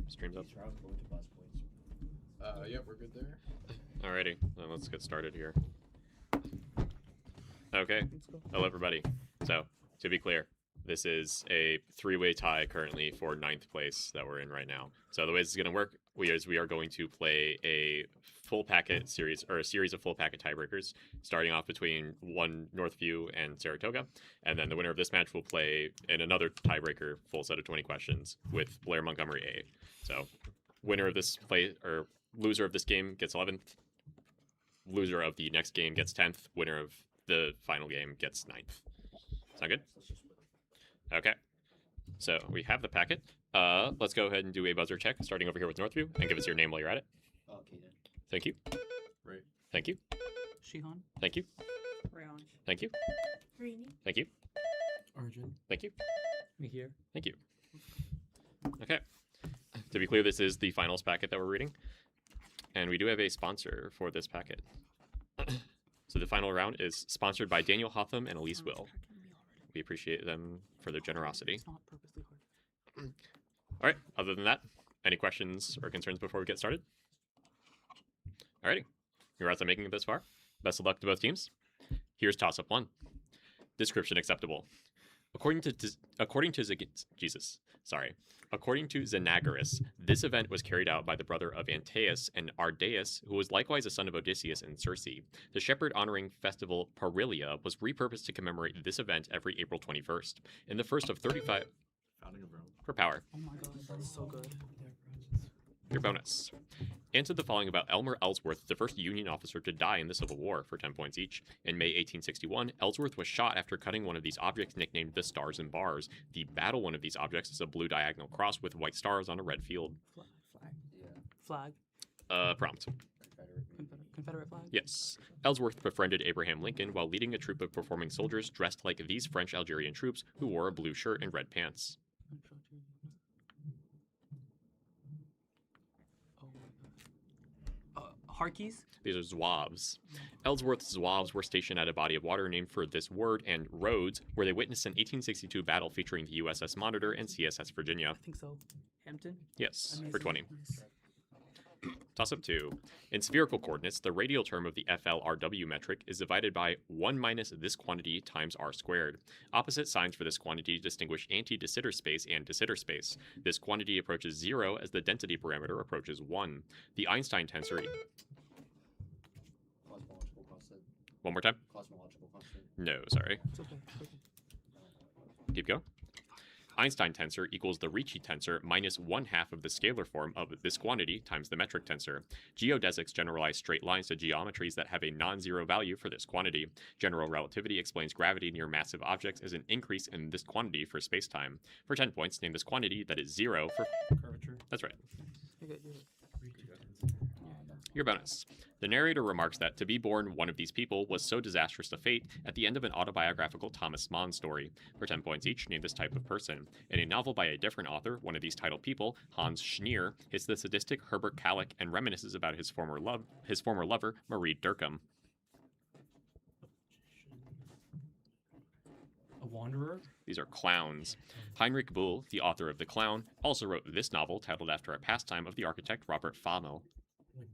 Streams up. Yeah, we're good there. Alrighty, then let's get started here. Okay, hello everybody. So, to be clear, this is a three-way tie currently for 9th place that we're in right now. So the way this is going to work is we are going to play a full packet series, or a series of full packet tiebreakers, starting off between one Northview and Saratoga, and then the winner of this match will play in another tiebreaker full set of 20 questions with Blair Montgomery A. So, winner of this play, or loser of this game gets 11th, loser of the next game gets 10th, winner of the final game gets 9th. Sound good? Okay. So we have the packet. Let's go ahead and do a buzzer check, starting over here with Northview, and give us your name while you're at it. Okay then. Thank you. Right. Thank you. Shihan. Thank you. Rayon. Thank you. Rini. Thank you. Arjun. Thank you. Me here. Thank you. Okay. To be clear, this is the finals packet that we're reading, and we do have a sponsor for this packet. So the final round is sponsored by Daniel Hotham and Elise Will. We appreciate them for their generosity. It's not purposely hard. All right, other than that, any questions or concerns before we get started? Alrighty, congrats on making it this far. Best of luck to both teams. Here's toss-up 1. Description acceptable. According to Xenagorus, this event was carried out by the brother of Antaeus and Ardaeus, who was likewise a son of Odysseus and Circe. The shepherd honoring festival Parilia was repurposed to commemorate this event every April 21st. In the first of 35 Founding of Rome. for power. Oh my god, that's so good. Your bonus. Answer the following about Elmer Ellsworth, the first Union officer to die in the Civil War, for 10 points each. In May 1861, Ellsworth was shot after cutting one of these objects nicknamed the Stars and Bars. The battle one of these objects is a blue diagonal cross with white stars on a red field. Flag. Yeah. Flag. Prompt. Confederate flag? Yes. Ellsworth befriended Abraham Lincoln while leading a troop of performing soldiers dressed like these French Algerian troops who wore a blue shirt and red pants. Harkeys? These are Zouaves. Ellsworth's Zouaves were stationed at a body of water named for this word, and Rhodes, where they witnessed an 1862 battle featuring the USS Monitor and CSS Virginia. I think so. Hampton? Yes, Nice. for 20. Nice. Toss-up 2. In spherical coordinates, the radial term of the FLRW metric is divided by 1 minus this quantity times r squared. Opposite signs for this quantity distinguish anti-de Sitter space and de Sitter space. This quantity approaches 0 as the density parameter approaches 1. The Einstein tensor... Cosmological constant. One more time? Cosmological constant. No, sorry. It's okay. It's okay. Keep going. Einstein tensor equals the Ricci tensor minus 1/2 of the scalar form of this quantity times the metric tensor. Geodesics generalize straight lines to geometries that have a non-zero value for this quantity. General relativity explains gravity near massive objects as an increase in this quantity for spacetime. For 10 points, name this quantity that is 0 for... Curvature. That's right. You're good, you're good. Your bonus. The narrator remarks that to be born one of these people was so disastrous a fate at the end of an autobiographical Thomas Mann story. For 10 points each, name this type of person. In a novel by a different author, one of these titled people, Hans Schneer, hits the sadistic Herbert Kallick and reminisces about his former lover, Marie Durkheim. A wanderer? These are clowns. Heinrich Bull, the author of The Clown, also wrote this novel titled after a pastime of the architect Robert Famo. Like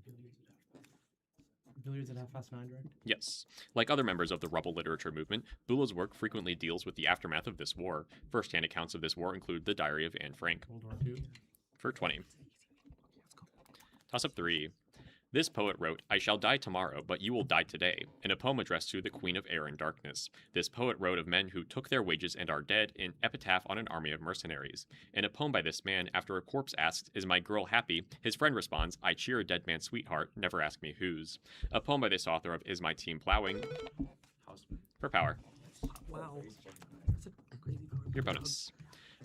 billiards at half-past 9, right? Yes. Like other members of the rebel literature movement, Bullo's work frequently deals with the aftermath of this war. First-hand accounts of this war include The Diary of Anne Frank. World War II. For 20. Toss-up 3. This poet wrote, "I shall die tomorrow, but you will die today," in a poem addressed to the Queen of Air and Darkness. This poet wrote of men who took their wages and are dead, in epitaph on an army of mercenaries. In a poem by this man, after a corpse asks, "Is my girl happy?" his friend responds, "I cheer a dead man's sweetheart, never ask me whose." A poem by this author of Is My Team Plowing? Houseman. For power. Wow. That's a crazy power. Your bonus.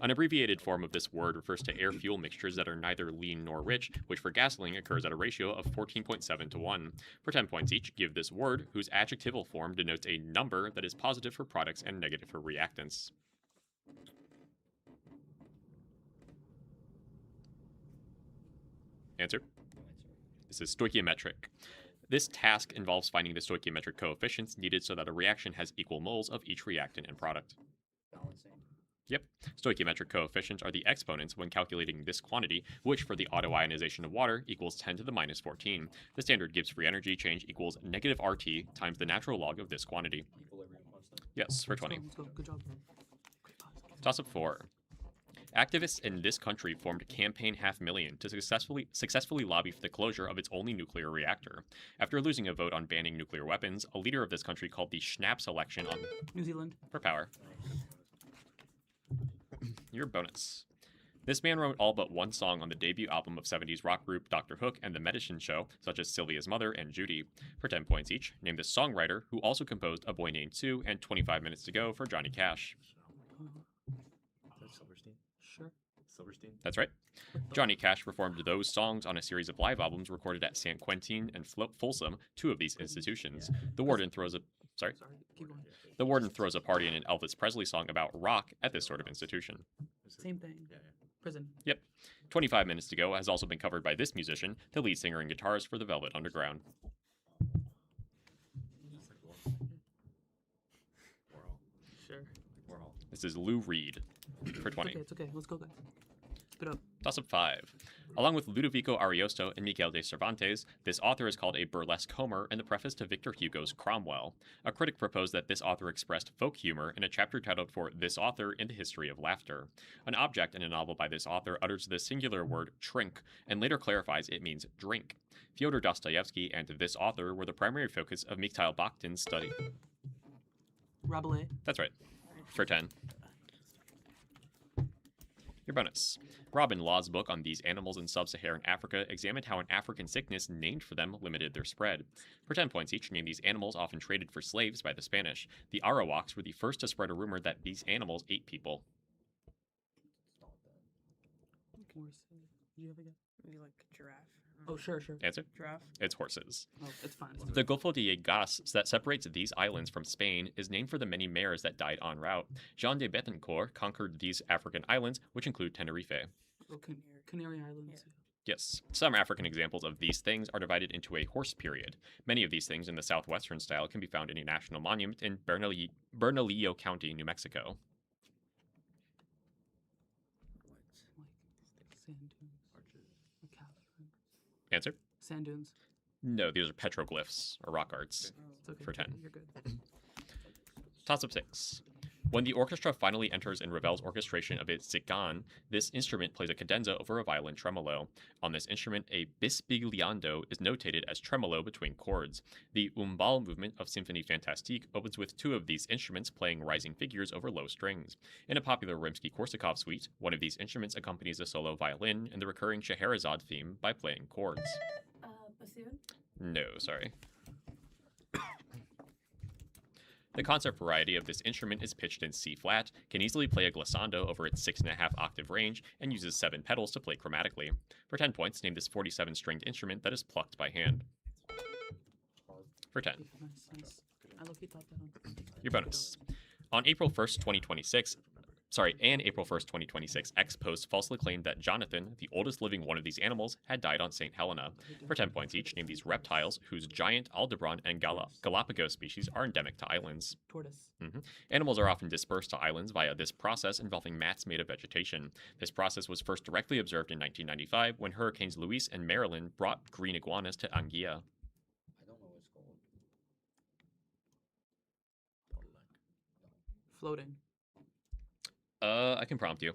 An abbreviated form of this word refers to air-fuel mixtures that are neither lean nor rich, which for gasoline occurs at a ratio of 14.7 to 1. For 10 points each, give this word, whose adjectival form denotes a number that is positive for products and negative for reactants. Answer? This is stoichiometric. This task involves finding the stoichiometric coefficients needed so that a reaction has equal moles of each reactant and product. Balancing. Yep. Stoichiometric coefficients are the exponents when calculating this quantity, which for the autoionization of water equals 10 to the minus 14. The standard Gibbs free energy change equals negative RT times the natural log of this quantity. Equilibrium constant. Yes, for Let's go, 20. let's go. Good job. Great pass. Toss up 4. Activists in this country formed Campaign Half Million to successfully lobby for the closure of its only nuclear reactor. After losing a vote on banning nuclear weapons, a leader of this country called the Schnapps election on New Zealand. for power. Your bonus. This man wrote all but one song on the debut album of 70s rock group Dr. Hook and The Medicine Show, such as Sylvia's Mother and Judy. For 10 points each, name the songwriter who also composed A Boy Named Sue and 25 Minutes to Go for Johnny Cash. That's Silverstein. Sure. Silverstein. That's right. Johnny Cash performed those songs on a series of live albums recorded at San Quentin and Folsom, two of these institutions. The warden throws a Sorry. Keep going. the warden throws a party in an Elvis Presley song about rock at this sort of institution. Same thing. Yeah. Prison. 25 Minutes to Go has also been covered by this musician, the lead singer and guitarist for the Velvet Underground. It's like Warhol. Sure. Warhol. This is Lou Reed for 20. It's okay. Let's go, guys. Good up. Toss up 5. Along with Ludovico Ariosto and Miguel de Cervantes, this author is called a burlesque Homer in the preface to Victor Hugo's Cromwell. A critic proposed that this author expressed folk humor in a chapter titled for This Author in the History of Laughter. An object in a novel by this author utters the singular word trink and later clarifies it means drink. Fyodor Dostoevsky and this author were the primary focus of Mikhail Bakhtin's study. Rabelais. That's right. For 10. Your bonus. Robin Law's book on these animals in sub-Saharan Africa examined how an African sickness named for them limited their spread. For 10 points each, name these animals often traded for slaves by the Spanish. The Arawaks were the first to spread a rumor that these animals ate people. Horse. Do you have a guess? Maybe like giraffe. Oh, sure. Answer? Giraffe. It's horses. Oh, it's fine. It's The Golfo de Gas that separates these islands from Spain is named for the many mares that died en route. Jean de Betancourt conquered these African islands, which include Tenerife. Oh, Canary Islands. Yes, some African examples of these things are divided into a horse period. Many of these things in the southwestern style can be found in a national monument in Bernalillo County, New Mexico. Like sand dunes. Like Catherine. Answer? Sand dunes. No, these are petroglyphs, or rock arts. It's okay. For 10. You're good. Toss up 6. When the orchestra finally enters in Ravel's orchestration of its Zigan, this instrument plays a cadenza over a violent tremolo. On this instrument, a bisbigliando is notated as tremolo between chords. The umbal movement of Symphonie Fantastique opens with two of these instruments playing rising figures over low strings. In a popular Rimsky-Korsakov suite, one of these instruments accompanies a solo violin and the recurring Scheherazade theme by playing chords. Bassoon? No, sorry. The concert variety of this instrument is pitched in C-flat, can easily play a glissando over its 6.5 octave range, and uses 7 pedals to play chromatically. For 10 points, name this 47-stringed instrument that is plucked by hand. For 10. Nice. I look thought that on. Your bonus. On April 1st, 2026, April 1st, 2026, X Post falsely claimed that Jonathan, the oldest living one of these animals, had died on St. Helena. For 10 points each, name these reptiles whose giant Aldebaran and Galapagos species are endemic to islands. Tortoise. Animals are often dispersed to islands via this process involving mats made of vegetation. This process was first directly observed in 1995 when Hurricanes Luis and Marilyn brought green iguanas to Anguilla. I don't know what it's called. Floating. I can prompt you.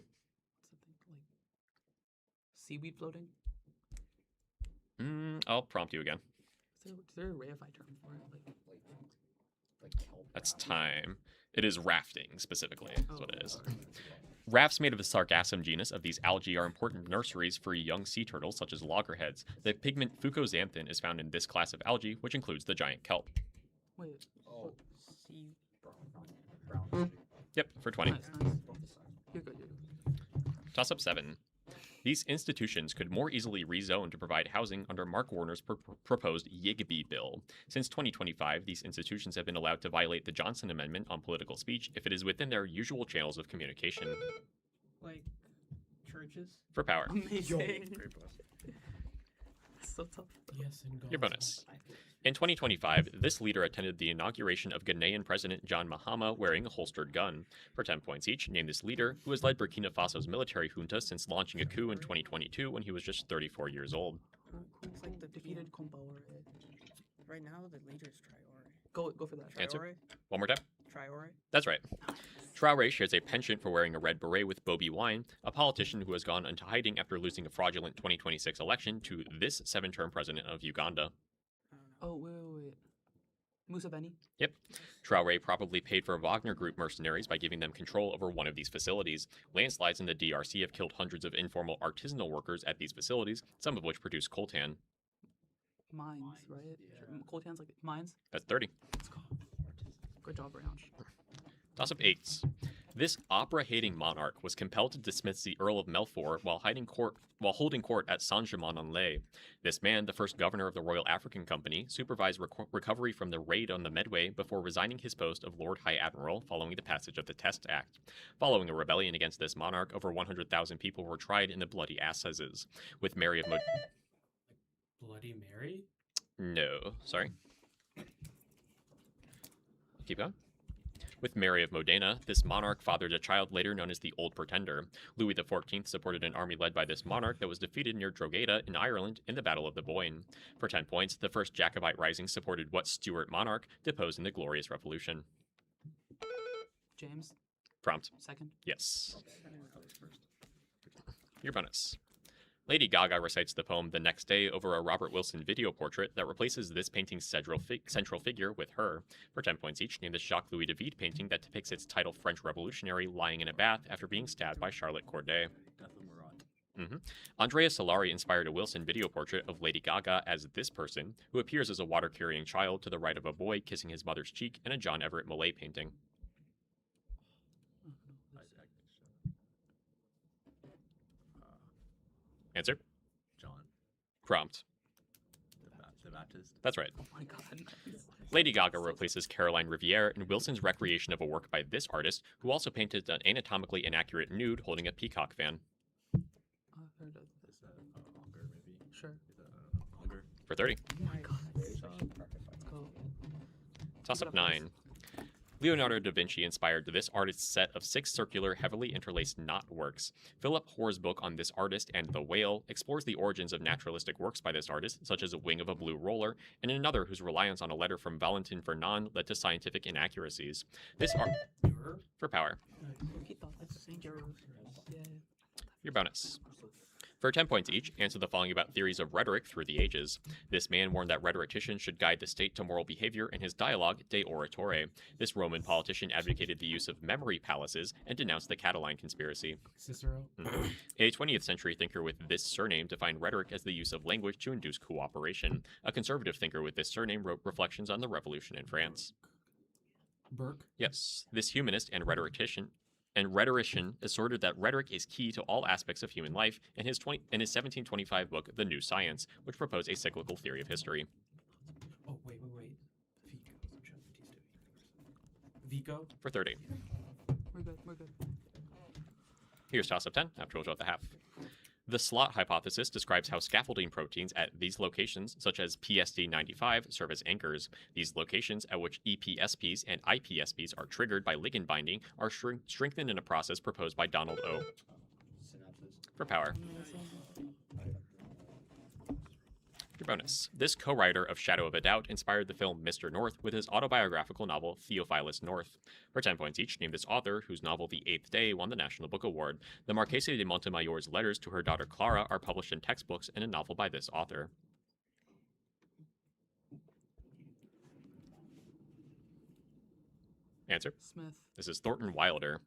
Something like seaweed floating. I'll prompt you again. Is there a reified term for it? Like kelp. That's raft. time. It is rafting, specifically, is what it is. Okay. Rafts made of the Sargassum genus of these algae are important nurseries for young sea turtles, such as loggerheads. The pigment fucoxanthin is found in this class of algae, which includes the giant kelp. Wait. Oh, Sea. brown. Yep, for 20. Nice. You're good. Toss up 7. These institutions could more easily rezone to provide housing under Mark Warner's proposed Yigby bill. Since 2025, these institutions have been allowed to violate the Johnson Amendment on political speech if it is within their usual channels of communication. Like churches? For power. Amazing. Great boss. So tough. Yes, and God. Your bonus. In 2025, this leader attended the inauguration of Ghanaian President John Mahama wearing a holstered gun. For 10 points each, name this leader, who has led Burkina Faso's military junta since launching a coup in 2022 when he was just 34 years old. Who's like the defeated Compaoré? Right now, the leader is Traore. Go for that. Answer. Traore? One more time. Traore? That's right. Traore shares a penchant for wearing a red beret with Bobi Wine, a politician who has gone into hiding after losing a fraudulent 2026 election to this 7-term president of Uganda. I don't know. Oh wait. Museveni. Yep. Traore probably paid for Wagner Group mercenaries by giving them control over one of these facilities. Landslides in the DRC have killed hundreds of informal artisanal workers at these facilities, some of which produce coltan. Mines, right? yeah. Coltan's like mines. That's 30. Let's go. Good job, Branch. Toss up 8s. This opera-hating monarch was compelled to dismiss the Earl of Melfort while holding court at Saint-Germain-en-Laye. This man, the first governor of the Royal African Company, supervised recovery from the raid on the Medway before resigning his post of Lord High Admiral following the passage of the Test Act. Following a rebellion against this monarch, over 100,000 people were tried in the bloody assizes, with Mary of Bloody Mary? No, sorry. Keep going. With Mary of Modena, this monarch fathered a child later known as the Old Pretender. Louis XIV supported an army led by this monarch that was defeated near Drogheda in Ireland in the Battle of the Boyne. For 10 points, the first Jacobite rising supported what Stuart monarch deposed in the Glorious Revolution? James. Prompt. Second. Yes. I didn't know this first. Your bonus. Lady Gaga recites the poem The Next Day over a Robert Wilson video portrait that replaces this painting's central figure with her. For 10 points each, name the Jacques-Louis David painting that depicts its title French revolutionary lying in a bath after being stabbed by Charlotte Corday. Death of Murat. Andrea Solari inspired a Wilson video portrait of Lady Gaga as this person, who appears as a water-carrying child to the right of a boy kissing his mother's cheek in a John Everett Millais painting. Answer? John Prompt. the Baptist. That's right. Oh my god. Lady Gaga replaces Caroline Riviere in Wilson's recreation of a work by this artist, who also painted an anatomically inaccurate nude holding a peacock fan. I've heard of this. Is that Unger maybe? Sure. Is that Unger? For 30. Oh my god. Very Let's go. Toss up 9. Leonardo da Vinci inspired this artist's set of 6 circular, heavily interlaced knot works. Philip Hoare's book on this artist and The Whale explores the origins of naturalistic works by this artist, such as A Wing of a Blue Roller, and another whose reliance on a letter from Valentin Fernand led to scientific inaccuracies. This art for power. He thought that's dangerous. Yeah. Your bonus. For 10 points each, answer the following about theories of rhetoric through the ages. This man warned that rhetoricians should guide the state to moral behavior in his dialogue De Oratore. This Roman politician advocated the use of memory palaces and denounced the Catiline conspiracy. Cicero? A 20th century thinker with this surname defined rhetoric as the use of language to induce cooperation. A conservative thinker with this surname wrote reflections on the revolution in France. Burke? Yes, this humanist and rhetorician asserted that rhetoric is key to all aspects of human life in his 1725 book, The New Science, which proposed a cyclical theory of history. Oh, wait. Vico? For 30. We're good. Here's toss up 10, after we'll draw the half. The slot hypothesis describes how scaffolding proteins at these locations, such as PSD95, serve as anchors. These locations at which EPSPs and IPSPs are triggered by ligand binding are strengthened in a process proposed by Donald O. Synapses. For power. Amazing. Your bonus. This co-writer of Shadow of a Doubt inspired the film Mr. North with his autobiographical novel Theophilus North. For 10 points each, name this author, whose novel The Eighth Day won the National Book Award. The Marchese de Montemayor's letters to her daughter Clara are published in textbooks and a novel by this author. Answer? Smith. This is Thornton Wilder.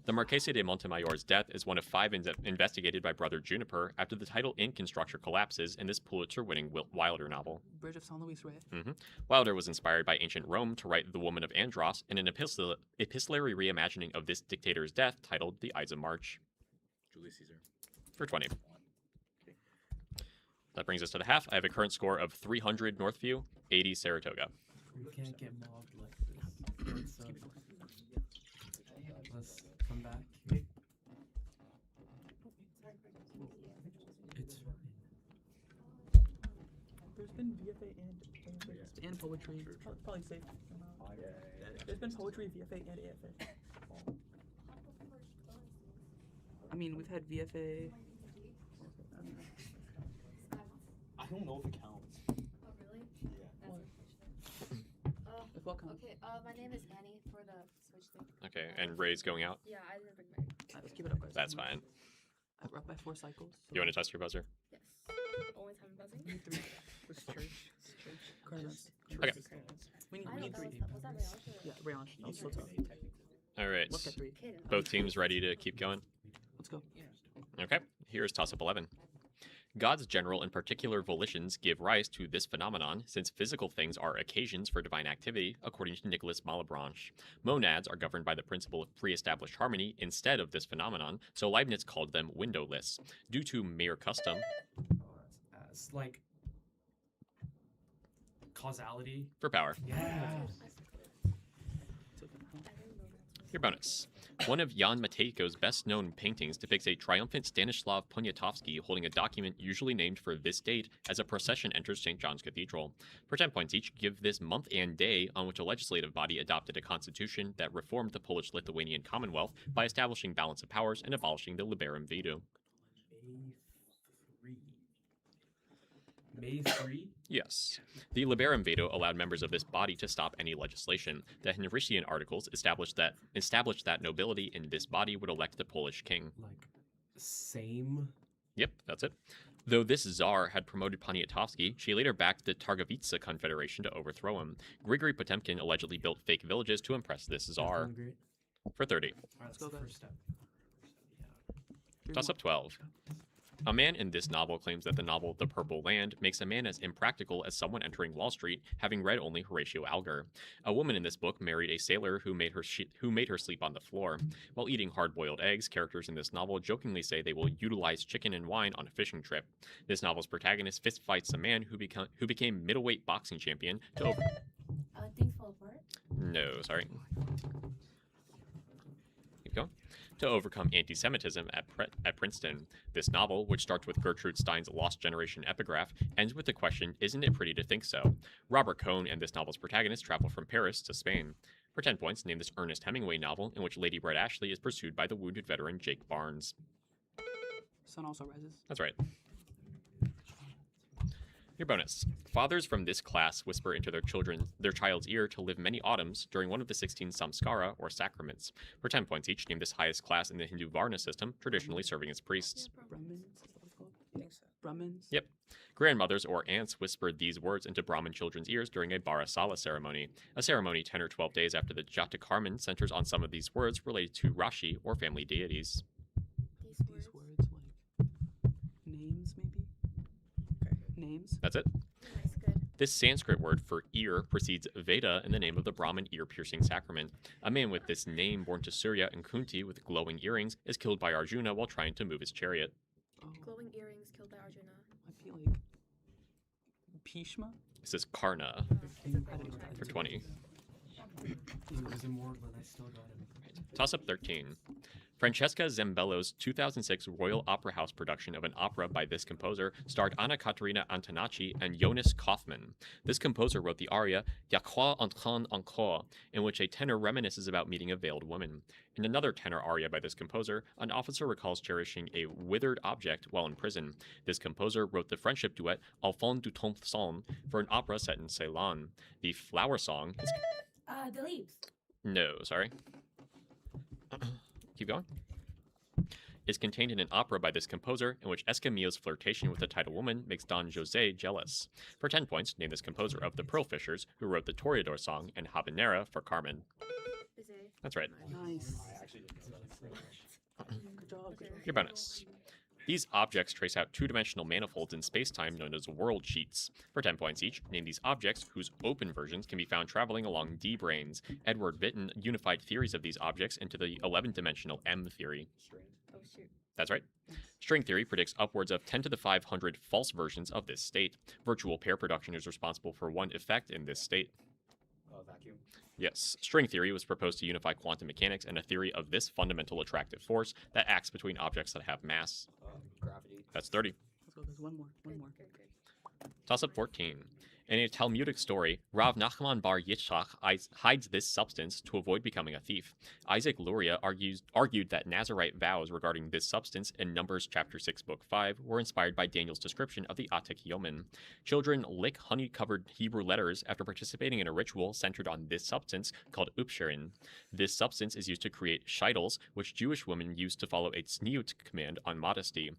The Marchese de Montemayor's death is one of 5 investigated by Brother Juniper after the title Incan structure collapses in this Pulitzer-winning Wilder novel. Bridge of San Luis, right? Wilder was inspired by ancient Rome to write The Woman of Andros in an epistolary reimagining of this dictator's death titled The Ides of March. Julius Caesar. For 20. That brings us to the half. I have a current score of 300 Northview, 80 Saratoga. We can't get mobbed like this. Let's come back. It's fine. There's been VFA and AFA and poetry. True, true. Probably safe. There's been poetry, VFA, and AFA. I mean, we've had VFA. I don't know if it counts. Oh, really? Yeah. That's unfortunate. If what counts? Okay, my name is Annie for the switch thing. Okay, and Ray's going out. Yeah, I didn't bring my. Alright, let's keep it up, guys. That's fine. We're up by 4 cycles. So You want to test your buzzer? Yes. Always have a buzzing. we need 3. What's church? Church. Current events. Okay. We need, I we don't need know. 3. Was that Rayansh or? Yeah, Rayansh. That was so tough. All right. Let's get 3. Kid. Both teams ready to keep going? Let's go. Okay, here's toss up 11. God's general and particular volitions give rise to this phenomenon, since physical things are occasions for divine activity, according to Nicholas Malebranche. Monads are governed by the principle of pre-established harmony instead of this phenomenon, so Leibniz called them windowless. Due to mere custom, As like causality. for power. Yeah. Your bonus. One of Jan Matejko's best-known paintings depicts a triumphant Stanislav Poniatowski holding a document usually named for this date as a procession enters St. John's Cathedral. For 10 points each, give this month and day on which a legislative body adopted a constitution that reformed the Polish-Lithuanian Commonwealth by establishing balance of powers and abolishing the liberum veto. May 3? Yes. The liberum veto allowed members of this body to stop any legislation. The Henrician Articles established that nobility in this body would elect the Polish king. Like, same? Yep, that's it. Though this czar had promoted Poniatowski, she later backed the Targovica Confederation to overthrow him. Grigory Potemkin allegedly built fake villages to impress this czar. Feeling great? For 30. Alright, that's go, the guys. first step. Toss up 12. A man in this novel claims that the novel The Purple Land makes a man as impractical as someone entering Wall Street, having read only Horatio Alger. A woman in this book married a sailor who made her sleep on the floor. While eating hard-boiled eggs, characters in this novel jokingly say they will utilize chicken and wine on a fishing trip. This novel's protagonist fistfights a man who became middleweight boxing champion to over... Things fall apart. No, sorry. Keep going. To overcome anti-Semitism at Princeton. This novel, which starts with Gertrude Stein's Lost Generation epigraph, ends with the question, isn't it pretty to think so? Robert Cohn and this novel's protagonist travel from Paris to Spain. For 10 points, name this Ernest Hemingway novel in which Lady Brett Ashley is pursued by the wounded veteran Jake Barnes. Sun also rises. That's right. Your bonus. Fathers from this class whisper into their child's ear to live many autumns during one of the 16 samskara, or sacraments. For 10 points each, name this highest class in the Hindu Varna system, traditionally serving as priests. Brahmins? Is that what it's called? I think so. Brahmins? Yep. Grandmothers or aunts whispered these words into Brahmin children's ears during a Barasala ceremony. A ceremony 10 or 12 days after the Jatakarman centers on some of these words related to Rashi or family deities. These words, like names, maybe? Okay. Names? That's it. Nice, good. This Sanskrit word for ear precedes Veda in the name of the Brahmin ear-piercing sacrament. A man with this name, born to Surya and Kunti with glowing earrings, is killed by Arjuna while trying to move his chariot. Oh, Glowing earrings killed by Arjuna. might be like Bhishma? This is Karna It's a thing. for 20. He was immortal and I still got him. Toss up 13. Francesca Zambello's 2006 Royal Opera House production of an opera by this composer starred Anna Katerina Antonacci and Jonas Kaufmann. This composer wrote the aria "Ya crois entendre encore," in which a tenor reminisces about meeting a veiled woman. In another tenor aria by this composer, an officer recalls cherishing a withered object while in prison. This composer wrote the friendship duet "Au fond du temps son" for an opera set in Ceylon. The flower song is... The leaves. No, sorry. Keep going. Is contained in an opera by this composer in which Escamillo's flirtation with the title woman makes Don Jose jealous. For 10 points, name this composer of The Pearl Fishers, who wrote the Toreador song and Habanera for Carmen. Is it? That's right. Nice. I actually didn't know that. Good job. Good job. Your bonus. These objects trace out two-dimensional manifolds in space-time known as world sheets. For 10 points each, name these objects whose open versions can be found traveling along D-branes. Edward Witten unified theories of these objects into the 11-dimensional M theory. String. Oh shoot. That's right. String theory predicts upwards of 10 to the 500 false versions of this state. Virtual pair production is responsible for one effect in this state. Vacuum. Yes, string theory was proposed to unify quantum mechanics and a theory of this fundamental attractive force that acts between objects that have mass. Gravity. That's 30. Let's go. There's one more. One Good, more. good, good. Toss-up 14. In a Talmudic story, Rav Nachman bar Yitzchak hides this substance to avoid becoming a thief. Isaac Luria argued that Nazarite vows regarding this substance in Numbers chapter 6, book 5 were inspired by Daniel's description of the Atik Yomin. Children lick honey-covered Hebrew letters after participating in a ritual centered on this substance called upsherin. This substance is used to create shidels, which Jewish women used to follow a tzniut command on modesty.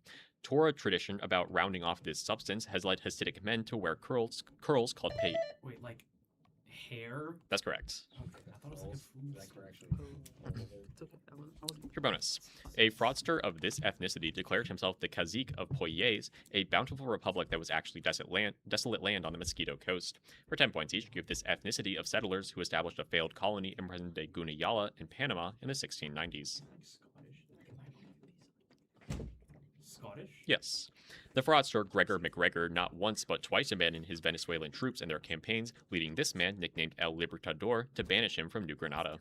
Torah tradition about rounding off this substance has led Hasidic men to wear curls called pate. Wait, like hair? That's correct. Okay, I thought it was like a Balls. food. That correction. It's okay. I wasn't. Your bonus. A fraudster of this ethnicity declared himself the Kazik of Poyes, a bountiful republic that was actually desolate land on the Mosquito Coast. For 10 points each, give this ethnicity of settlers who established a failed colony in present-day Gunayala in Panama in the 1690s. Scottish? Yes. The fraudster Gregor McGregor not once but twice abandoned his Venezuelan troops in their campaigns, leading this man, nicknamed El Libertador, to banish him from New Granada.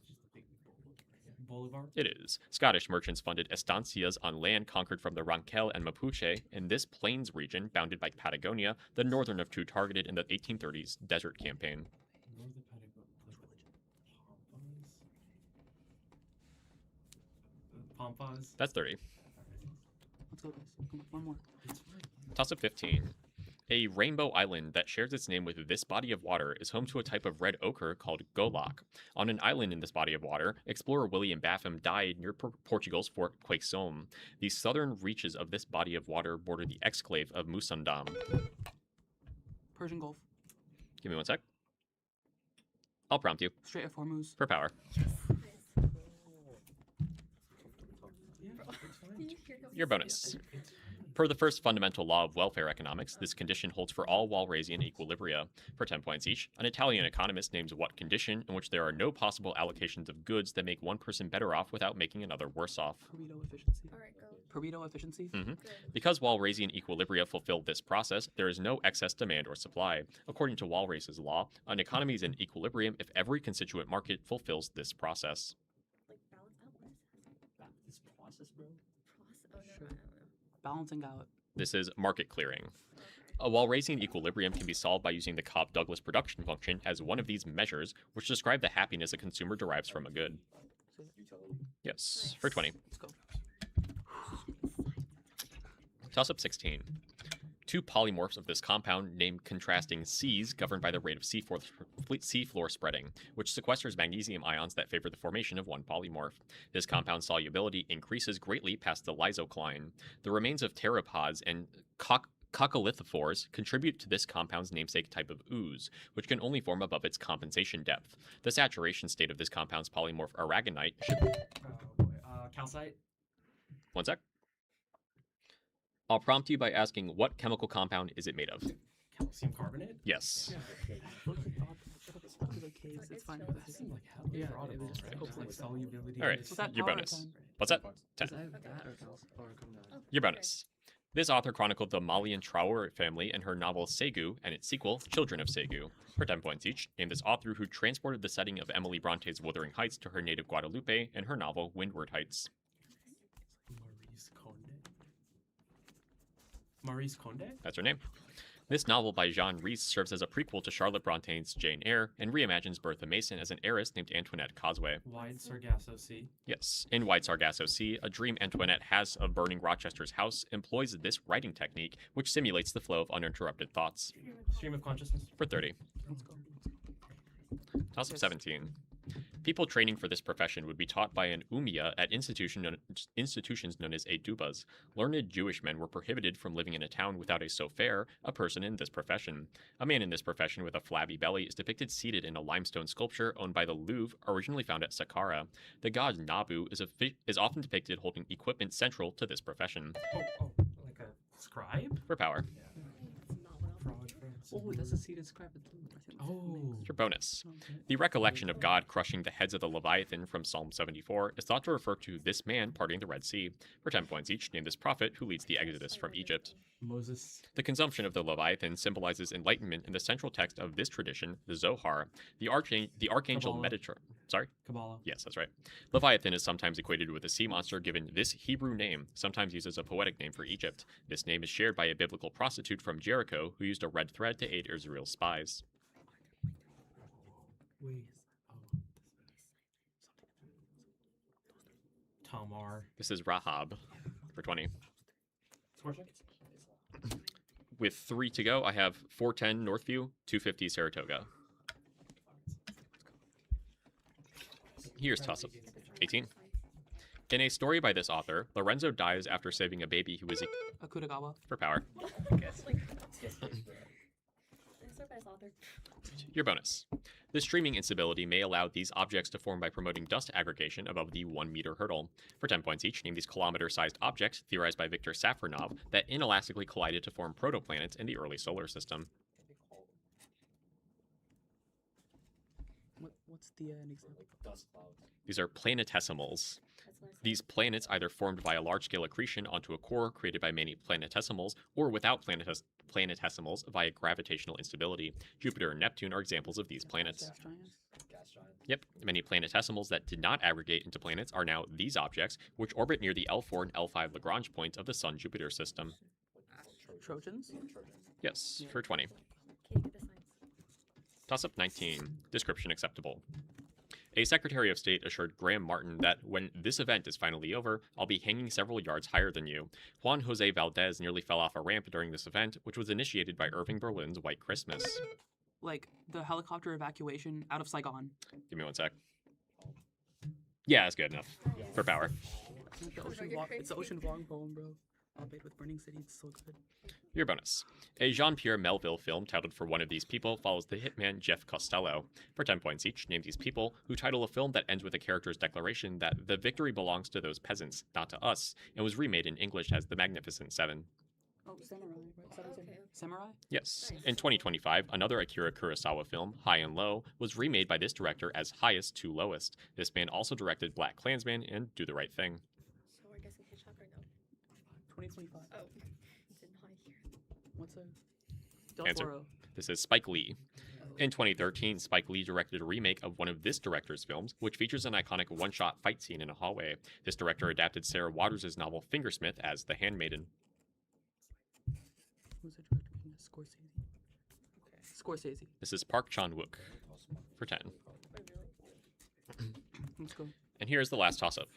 Bolivar? It is. Scottish merchants funded estancias on land conquered from the Ranquel and Mapuche in this plains region bounded by Patagonia, the northern of two targeted in the 1830s desert campaign. Northern Pampas? Pampas? That's 30. Let's go, guys. Come on, one more. It's fine. Toss-up 15. A rainbow island that shares its name with this body of water is home to a type of red ochre called golak. On an island in this body of water, explorer William Baffin died near Portugal's Fort Quaysome. The southern reaches of this body of water border the exclave of Musandam. Persian Gulf. Give me one sec. I'll prompt you Strait of Hormuz. for power. Yeah, it's fine. Your bonus. Per the first fundamental law of welfare economics, this condition holds for all Walrasian equilibria. For 10 points each, an Italian economist names what condition in which there are no possible allocations of goods that make one person better off without making another worse off. Pareto efficiency. Alright, go. Pareto efficiency. Good. Because Walrasian equilibria fulfill this process, there is no excess demand or supply. According to Walras's law, an economy is in equilibrium if every constituent market fulfills this process. Like balance out. What is That this process, bro. process? Oh no, I don't know. Balancing out. This is market clearing. A Walrasian equilibrium can be solved by using the Cobb-Douglas production function as one of these measures, which describe the happiness a consumer derives from a good. Utility. Yes, for 20. Let's go. Toss-up 16. Two polymorphs of this compound named contrasting Cs governed by the rate of seafloor spreading, which sequesters magnesium ions that favor the formation of one polymorph. This compound's solubility increases greatly past the lysocline. The remains of pteropods and coccolithophores contribute to this compound's namesake type of ooze, which can only form above its compensation depth. The saturation state of this compound's polymorph aragonite should... Oh boy. Calcite? One sec. I'll prompt you by asking what chemical compound is it made of? Calcium carbonate? Yes. It's probably like K's. It's fine. It's That seemed like hell. Yeah, fraud it balls, was right? just Just like solubility. All right, is- Was that your power or bonus. time? What's that? 10. Is that Okay. that or Cal? Or come down? Oh, Your okay. bonus. This author chronicled the Malian Traore family and her novel Segu and its sequel, Children of Segu. For 10 points each, name this author who transported the setting of Emily Bronte's Wuthering Heights to her native Guadalupe in her novel Windward Heights. Maurice Conde? Maurice Conde? That's her name. This novel by Jean Rhys serves as a prequel to Charlotte Bronte's Jane Eyre and reimagines Bertha Mason as an heiress named Antoinette Causeway. Wide Sargasso Sea. Yes, in White Sargasso Sea, a dream Antoinette has of burning Rochester's house employs this writing technique, which simulates the flow of uninterrupted thoughts. Stream of consciousness. For 30. Let's go. Toss of Yes. 17. People training for this profession would be taught by an umia at institutions known as edubas. Learned Jewish men were prohibited from living in a town without a sofer, a person in this profession. A man in this profession with a flabby belly is depicted seated in a limestone sculpture owned by the Louvre, originally found at Saqqara. The god Nabu is often depicted holding equipment central to this profession. Oh, like a scribe? For power. It's not what else. Fraud. Oh, that's a seeded scrap. I think that's Oh. Your bonus. Okay. The recollection of God crushing the heads of the Leviathan from Psalm 74 is thought to refer to this man parting the Red Sea. For 10 points each, name this prophet who leads the Exodus from Egypt. Moses. The consumption of the Leviathan symbolizes enlightenment in the central text of this tradition, the Zohar. The archangel Kabbalah. Sorry? Kabbalah. Yes, that's right. Leviathan is sometimes equated with a sea monster given this Hebrew name, sometimes used as a poetic name for Egypt. This name is shared by a biblical prostitute from Jericho who used a red thread to aid Israel's spies. Wait. Tamar. This is Rahab for 20. Score check? With 3 to go, I have 410 Northview, 250 Saratoga. Here's toss-up. 18. In a story by this author, Lorenzo dies after saving a baby who was Akutagawa. for power. Your bonus. The streaming instability may allow these objects to form by promoting dust aggregation above the 1 meter hurdle. For 10 points each, name these kilometer-sized objects, theorized by Viktor Safronov, that inelastically collided to form protoplanets in the early solar system. What's the an example? Dust clouds. These are planetesimals. These planets either formed by a large-scale accretion onto a core created by many planetesimals, or without planetesimals via gravitational instability. Jupiter and Neptune are examples of these planets. Gas giants? Gas giants. Yep, many planetesimals that did not aggregate into planets are now these objects, which orbit near the L4 and L5 Lagrange points of the Sun-Jupiter system. Trojans? Trojans. Yes, for 20. Can you get the signs? Toss-up 19. Description acceptable. A Secretary of State assured Graham Martin that when this event is finally over, I'll be hanging several yards higher than you. Juan Jose Valdez nearly fell off a ramp during this event, which was initiated by Irving Berlin's White Christmas. Like the helicopter evacuation out of Saigon. Give me one sec. Yeah, that's good enough. For power. It's like the Oh, ocean you're walk. It's the crazy. ocean Vuong poem, bro. Albeit with Burning City, it's so good. Your bonus. A Jean-Pierre Melville film titled For One of These People follows the hitman Jeff Costello. For 10 points each, name these people who title a film that ends with a character's declaration that the victory belongs to those peasants, not to us, and was remade in English as The Magnificent Seven. Oh, Samurai, right? Okay. Samurai? Yes. In 2025, another Akira Kurosawa film, High and Low, was remade by this director as Highest to Lowest. This man also directed Black Klansman and Do the Right Thing. So we're guessing Hitchcock or no? 2025. Oh, did not hear. What's a Del Answer. Toro? This is Spike Lee. In 2013, Spike Lee directed a remake of one of this director's films, which features an iconic one-shot fight scene in a hallway. This director adapted Sarah Waters' novel Fingersmith as The Handmaiden. Who's the director? Scorsese. Scorsese. This is Park Chan-wook for 10. Wait, really? Let's go. And here's the last toss-up.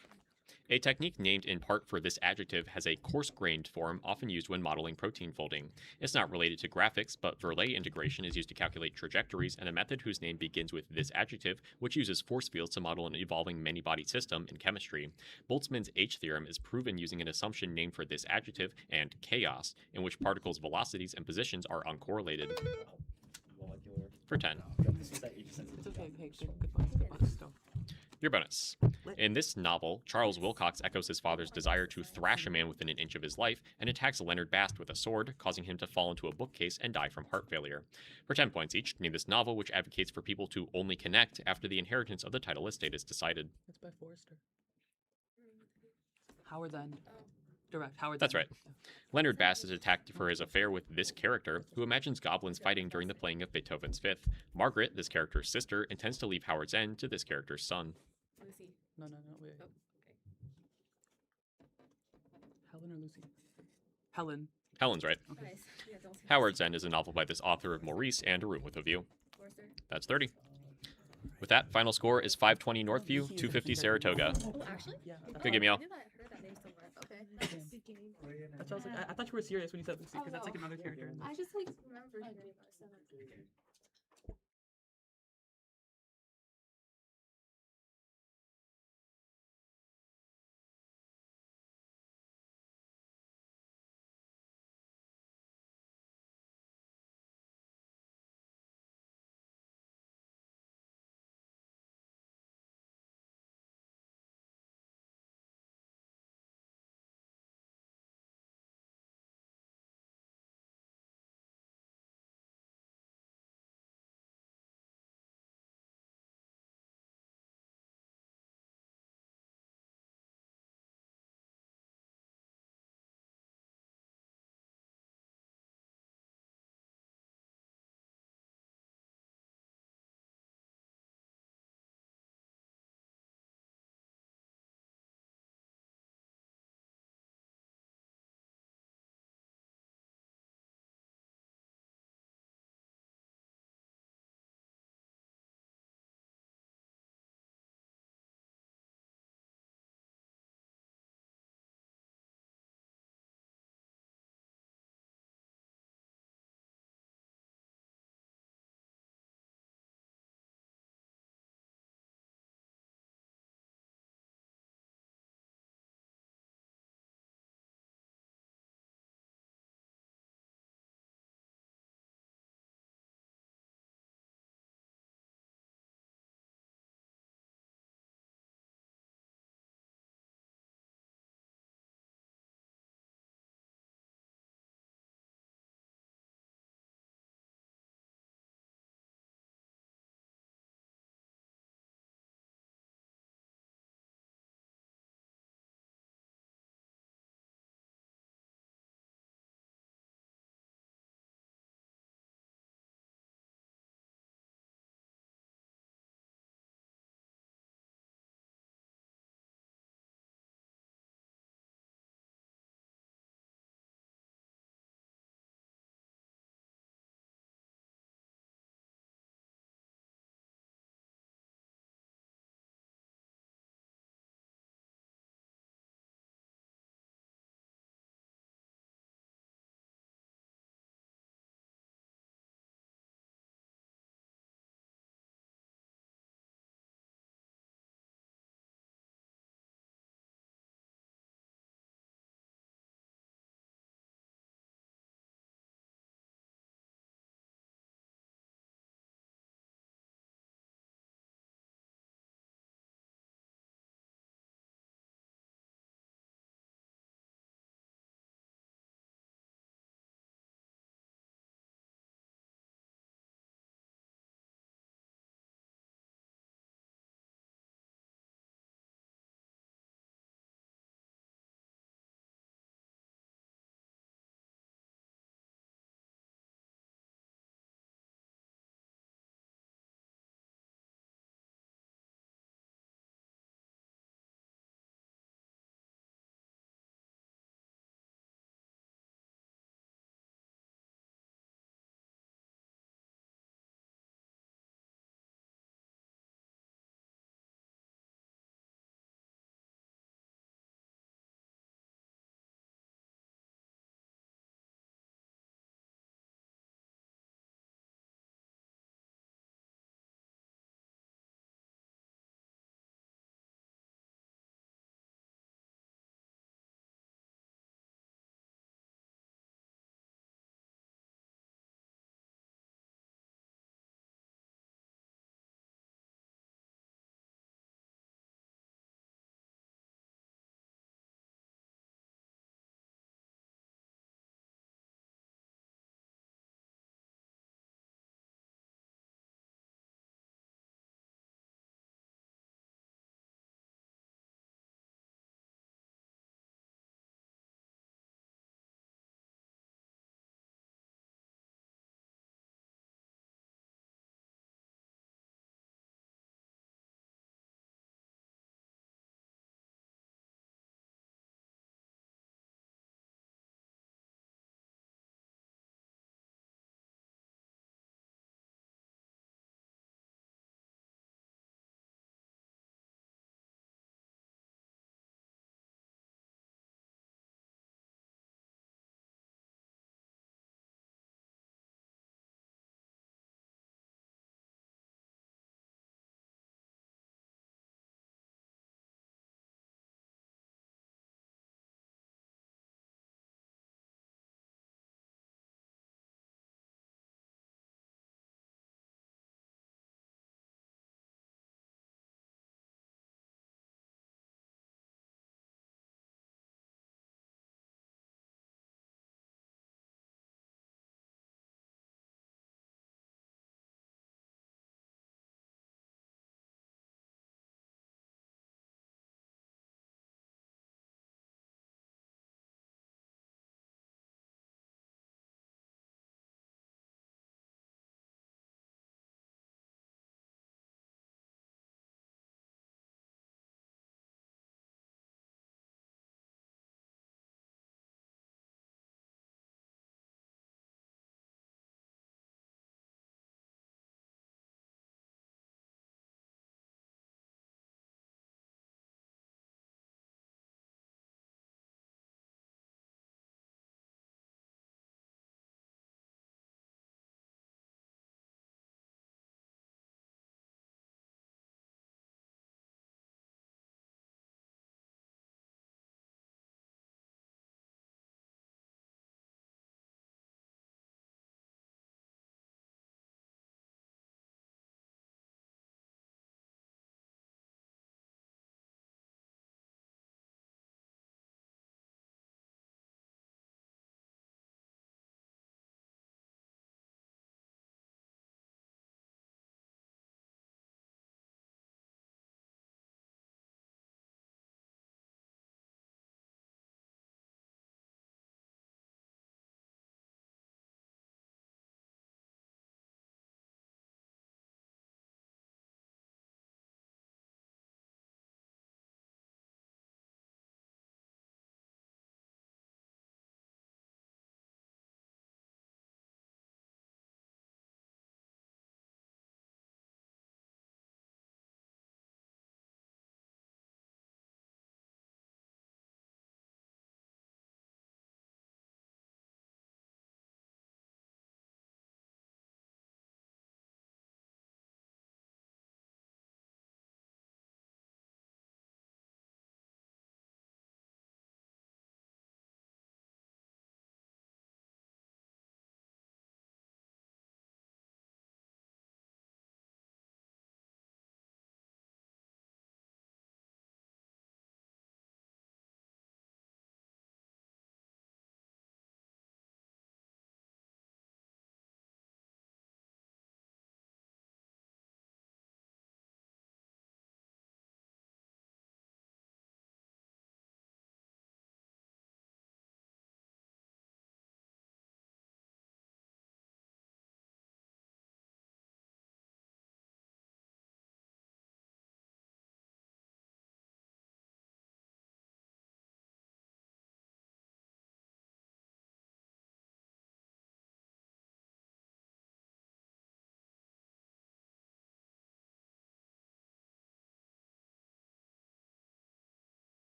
A technique named in part for this adjective has a coarse-grained form often used when modeling protein folding. It's not related to graphics, but Verlet integration is used to calculate trajectories, and a method whose name begins with this adjective, which uses force fields to model an evolving many-body system in chemistry. Boltzmann's H theorem is proven using an assumption named for this adjective and chaos, in which particles' velocities and positions are uncorrelated. Molecular. For 10. This was at 8% It's okay. Hey, good bucks. Still. Your bonus. In this novel, Charles Wilcox echoes his father's desire to thrash a man within an inch of his life and attacks Leonard Bast with a sword, causing him to fall into a bookcase and die from heart failure. For 10 points each, name this novel which advocates for people to only connect after the inheritance of the title estate is decided. That's by Forrester. Howard's End. Direct. Howard's That's End. right. Leonard Bast is attacked for his affair with this character, who imagines goblins fighting during the playing of Beethoven's Fifth. Margaret, this character's sister, intends to leave Howard's End to this character's son. Lucy. No, wait. Oh, okay. Helen or Lucy? Helen. Helen's right. Okay. Nice. Yeah, don't say Howard's End is a novel by this author of Maurice and A Room with a View. Forrester. That's 30. With that, final score is 520 Northview, 250 Saratoga. Oh, actually? Yeah. Go give me I all. knew that I heard that name somewhere. Okay. That's why I was like, I thought you were serious when you said Lucy, because that's like another character. in this. I just like remember hearing about it.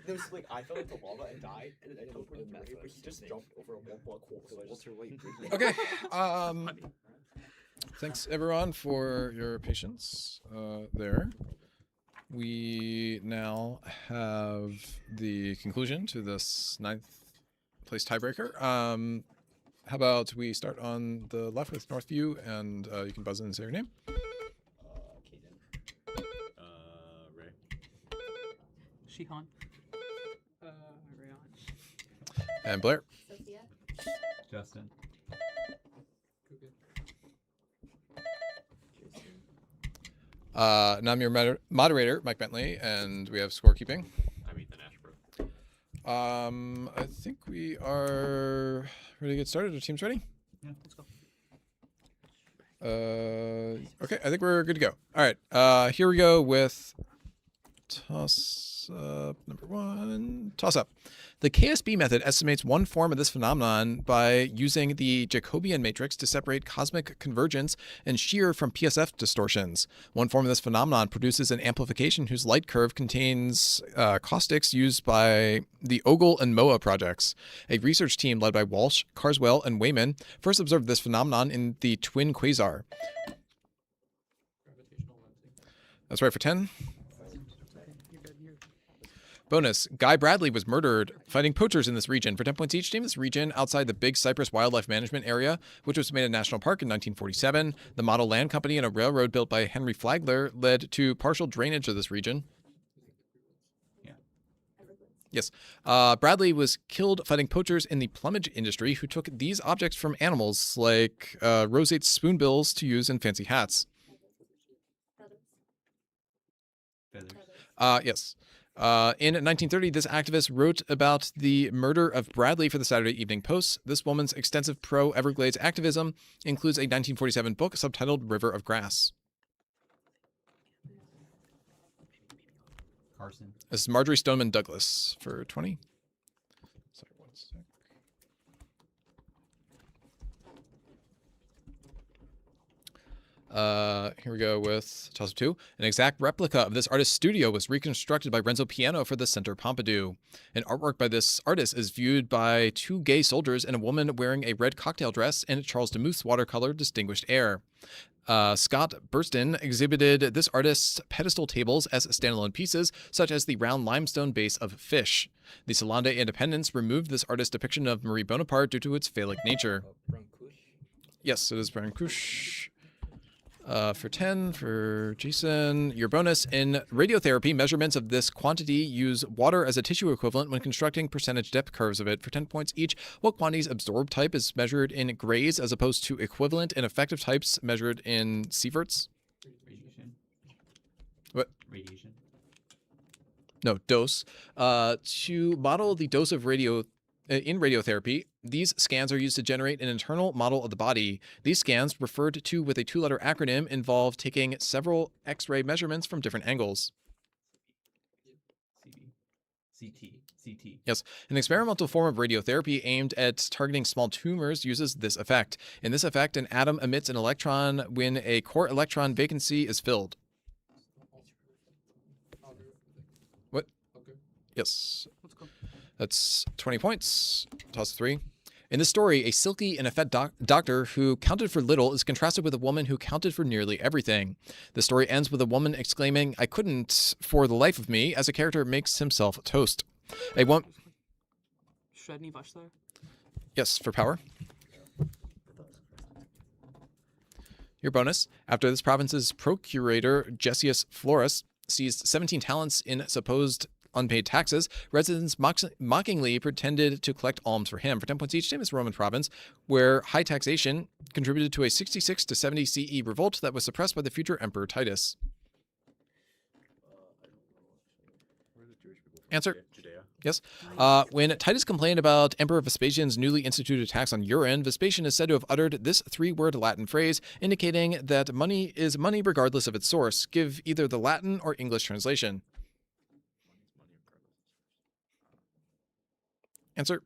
There's like I fell into lava and died, and then I teleported Ray, but he just jumped over a wall block hole. So I just Okay. Thanks everyone for your patience there. We now have the conclusion to this 9th place tiebreaker. How about we start on the left with Northview, and you can buzz in and say your name. Ray. Shihan. Rayon. And Blair. Sophia. Justin. Now I'm your moderator, Mike Bentley, and we have scorekeeping. I'm Ethan Ashbrook. I think we are ready to get started. Are teams ready? Yeah, let's go. Okay, I think we're good to go. All right, here we go with toss up number 1. Toss up. The KSB method estimates one form of this phenomenon by using the Jacobian matrix to separate cosmic convergence and shear from PSF distortions. One form of this phenomenon produces an amplification whose light curve contains caustics used by the Ogle and MOA projects. A research team led by Walsh, Carswell, and Wayman first observed this phenomenon in the twin quasar. That's right for 10. You're good. Bonus, Guy Bradley was murdered fighting poachers in this region. For 10 points each, name this region outside the Big Cypress Wildlife Management Area, which was made a national park in 1947. The Model Land Company and a railroad built by Henry Flagler led to partial drainage of this region. Yes. Bradley was killed fighting poachers in the plumage industry who took these objects from animals like roseate spoonbills to use in fancy hats. Yes. In 1930, this activist wrote about the murder of Bradley for the Saturday Evening Post. This woman's extensive pro-Everglades activism includes a 1947 book subtitled River of Grass. Carson. This is Marjorie Stoneman Douglas for 20. Sorry, 1 sec. Here we go with toss of 2. An exact replica of this artist's studio was reconstructed by Renzo Piano for the Centre Pompidou. An artwork by this artist is viewed by 2 gay soldiers and a woman wearing a red cocktail dress and Charles Demuth's watercolor Distinguished Air. Scott Burston exhibited this artist's pedestal tables as standalone pieces, such as the round limestone base of Fish. The Salon de Independence removed this artist's depiction of Marie Bonaparte due to its phallic nature. Yes, it is Brancush. For 10, for Jason, your bonus. In radiotherapy, measurements of this quantity use water as a tissue equivalent when constructing percentage depth curves of it. For 10 points each, what quantity's absorbed type is measured in grays as opposed to equivalent and effective types measured in sieverts? Radiation. What? Radiation. No, dose. To model the dose of in radiotherapy, these scans are used to generate an internal model of the body. These scans, referred to with a 2-letter acronym, involve taking several X-ray measurements from different angles. CT. Yes, an experimental form of radiotherapy aimed at targeting small tumors uses this effect. In this effect, an atom emits an electron when a core electron vacancy is filled. What? Yes. Let's go. That's 20 points. Toss of 3. In this story, a silky and effete doctor who counted for little is contrasted with a woman who counted for nearly everything. The story ends with a woman exclaiming, "I couldn't for the life of me," as a character makes himself toast. A woman... Shredny Vashtar. Yes, for power. Your bonus. After this province's procurator, Gessius Florus, seized 17 talents in supposed unpaid taxes, residents mockingly pretended to collect alms for him. For 10 points each, same as Roman province, where high taxation contributed to a 66 to 70 CE revolt that was suppressed by the future Emperor Titus. Answer. Judea. Yes. When Titus complained about Emperor Vespasian's newly instituted tax on urine, Vespasian is said to have uttered this 3-word Latin phrase indicating that money is money regardless of its source. Give either the Latin or English translation. Answer.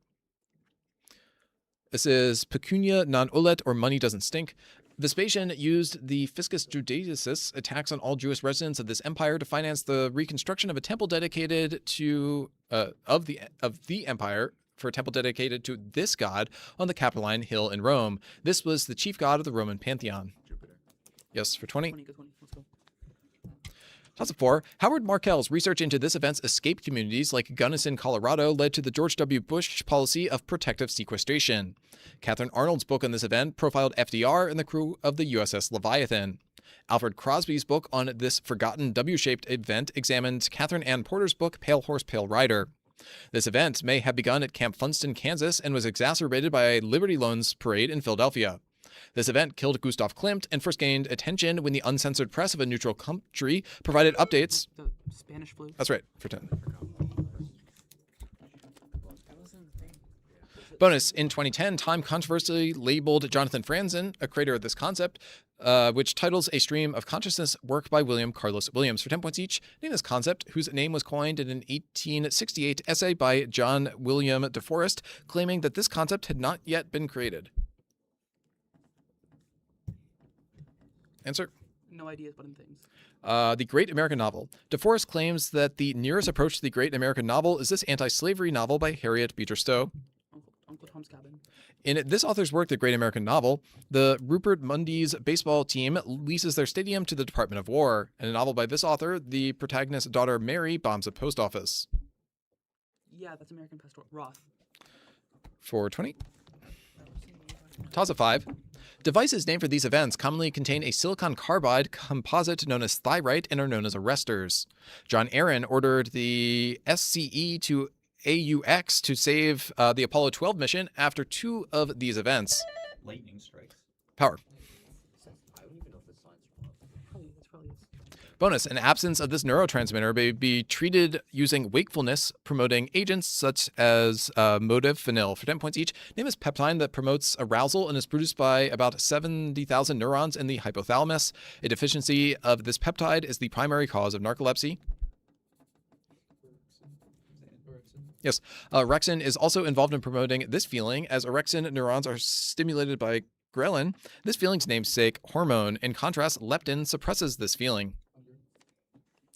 This is pecunia non olet, or money doesn't stink. Vespasian used the Fiscus Judaicus attacks on all Jewish residents of this empire to finance the reconstruction of a temple dedicated to of the empire for a temple dedicated to this god on the Capitoline Hill in Rome. This was the chief god of the Roman pantheon. Jupiter. Yes, for 20. 20, go 20. Let's go. Toss of 4. Howard Markell's research into this event's escape communities like Gunnison, Colorado, led to the George W. Bush policy of protective sequestration. Catherine Arnold's book on this event profiled FDR and the crew of the USS Leviathan. Alfred Crosby's book on this forgotten W-shaped event examined Catherine Ann Porter's book Pale Horse, Pale Rider. This event may have begun at Camp Funston, Kansas, and was exacerbated by a Liberty Loans parade in Philadelphia. This event killed Gustav Klimt and first gained attention when the uncensored press of a neutral country provided updates. The Spanish flu. That's right, for 10. Bonus, in 2010, Time controversially labeled Jonathan Franzen, a creator of this concept, which titles a stream of consciousness work by William Carlos Williams for 10 points each. Name this concept, whose name was coined in an 1868 essay by John William DeForest, claiming that this concept had not yet been created. Answer? No ideas, but in things. The Great American Novel. DeForest claims that the nearest approach to the Great American Novel is this anti-slavery novel by Harriet Beecher Stowe. Uncle Tom's Cabin. In this author's work, The Great American Novel, the Rupert Mundy's baseball team leases their stadium to the Department of War. In a novel by this author, the protagonist's daughter Mary bombs a post office. Yeah, that's American Pastoral. Roth. For 20. Toss of 5. Devices named for these events commonly contain a silicon carbide composite known as thyrite and are known as arresters. John Aaron ordered the SCE to AUX to save the Apollo 12 mission after 2 of these events. Lightning strikes. Power. I don't even know if this sign's wrong. Probably is. Bonus, an absence of this neurotransmitter may be treated using wakefulness promoting agents such as modafinil. For 10 points each, name is peptide that promotes arousal and is produced by about 70,000 neurons in the hypothalamus. A deficiency of this peptide is the primary cause of narcolepsy. Yes, orexin is also involved in promoting this feeling, as orexin neurons are stimulated by ghrelin, this feeling's namesake hormone. In contrast, leptin suppresses this feeling.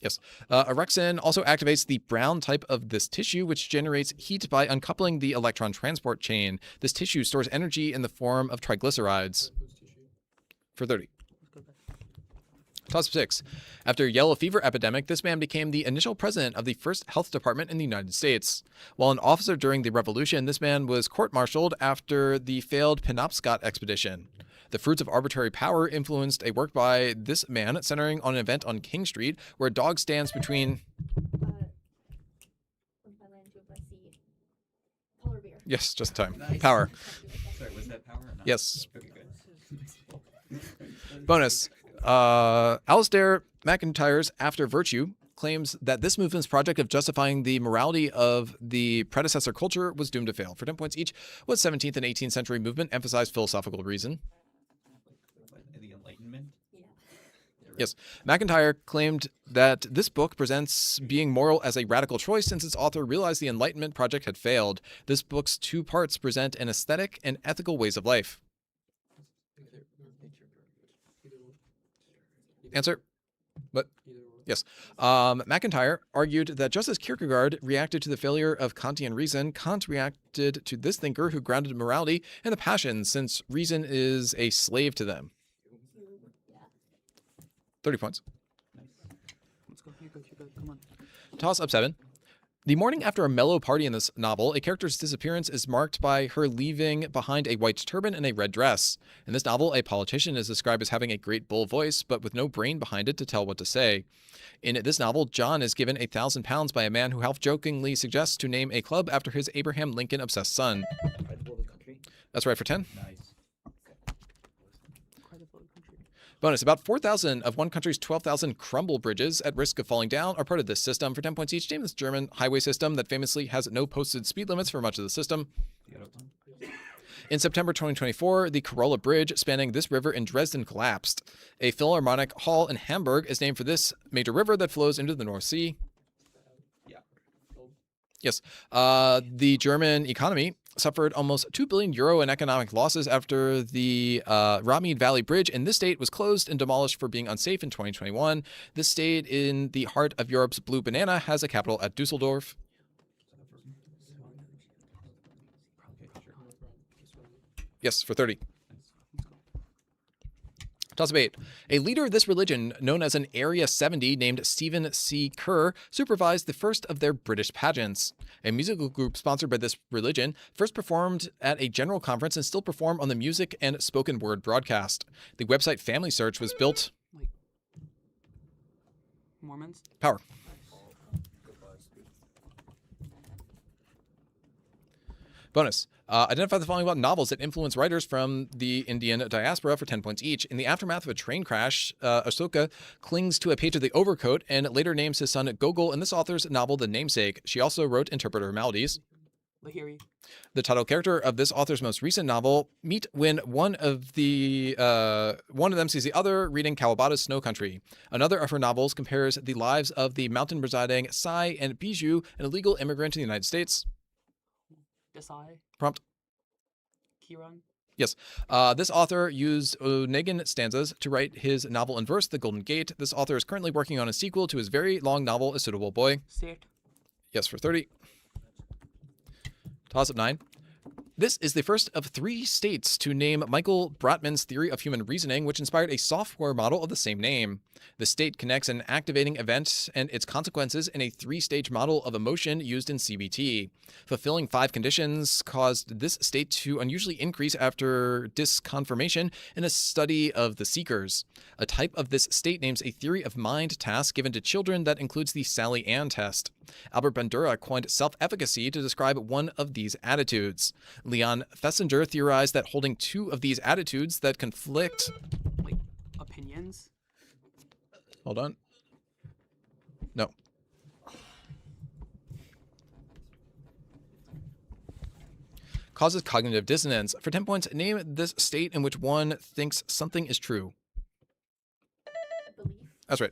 Yes, orexin also activates the brown type of this tissue, which generates heat by uncoupling the electron transport chain. This tissue stores energy in the form of triglycerides. For 30. Toss of 6. After yellow fever epidemic, this man became the initial president of the first health department in the United States. While an officer during the Revolution, this man was court-martialed after the failed Penobscot expedition. The fruits of arbitrary power influenced a work by this man centering on an event on King Street where a dog stands between... Polar bear. Yes, just in time. Nice. Power. Sorry, was that power or not? Yes. Okay, good. Bonus. Alistair McIntyre's After Virtue claims that this movement's project of justifying the morality of the predecessor culture was doomed to fail. For 10 points each, what 17th and 18th century movement emphasized philosophical reason? The Enlightenment? Yes. McIntyre claimed that this book presents being moral as a radical choice since its author realized the Enlightenment project had failed. This book's 2 parts present an aesthetic and ethical ways of life. Answer? What? Yes. McIntyre argued that just as Kierkegaard reacted to the failure of Kantian reason, Kant reacted to this thinker who grounded morality in the passions, since reason is a slave to them. 30 points. Nice. Let's go. You're good. You're good. Come on. Toss up 7. The morning after a mellow party in this novel, a character's disappearance is marked by her leaving behind a white turban and a red dress. In this novel, a politician is described as having a great bull voice, but with no brain behind it to tell what to say. In this novel, John is given £1,000 by a man who half-jokingly suggests to name a club after his Abraham Lincoln-obsessed son. That's right for 10. Nice. Bonus, about 4,000 of one country's 12,000 crumble bridges at risk of falling down are part of this system. For 10 points each, name this German highway system that famously has no posted speed limits for much of the system. In September 2024, the Karola Bridge spanning this river in Dresden collapsed. A Philharmonic Hall in Hamburg is named for this major river that flows into the North Sea. Yeah. Yes. The German economy suffered almost €2 billion in economic losses after the Ramid Valley Bridge in this state was closed and demolished for being unsafe in 2021. This state in the heart of Europe's blue banana has a capital at Dusseldorf. Okay, sure. Yes, for 30. Toss of 8. A leader of this religion, known as an Area 70 named Stephen C. Kerr, supervised the first of their British pageants. A musical group sponsored by this religion first performed at a general conference and still perform on the music and spoken word broadcast. The website Family Search was built... Like Mormons. Power. Bonus. Identify the following about novels that influence writers from the Indian diaspora for 10 points each. In the aftermath of a train crash, Ashoka clings to a page of the overcoat and later names his son Gogol in this author's novel The Namesake. She also wrote Interpreter Maladies. Lahiri. The title character of this author's most recent novel meet when one of them sees the other reading Kawabata's Snow Country. Another of her novels compares the lives of the mountain-residing Sai and Bijou, an illegal immigrant in the United States. Desai. Prompt. Kiran. Yes. This author used Onegin stanzas to write his novel in verse, The Golden Gate. This author is currently working on a sequel to his very long novel, A Suitable Boy. State. Yes, for 30. Toss up 9. This is the first of 3 states to name Michael Bratman's theory of human reasoning, which inspired a software model of the same name. The state connects an activating event and its consequences in a 3-stage model of emotion used in CBT. Fulfilling 5 conditions caused this state to unusually increase after disconfirmation in a study of the seekers. A type of this state names a theory of mind task given to children that includes the Sally Ann test. Albert Bandura coined self-efficacy to describe one of these attitudes. Leon Fessinger theorized that holding 2 of these attitudes that conflict... Like opinions. Hold on. No. Causes cognitive dissonance. For 10 points, name this state in which one thinks something is true. Belief. That's right.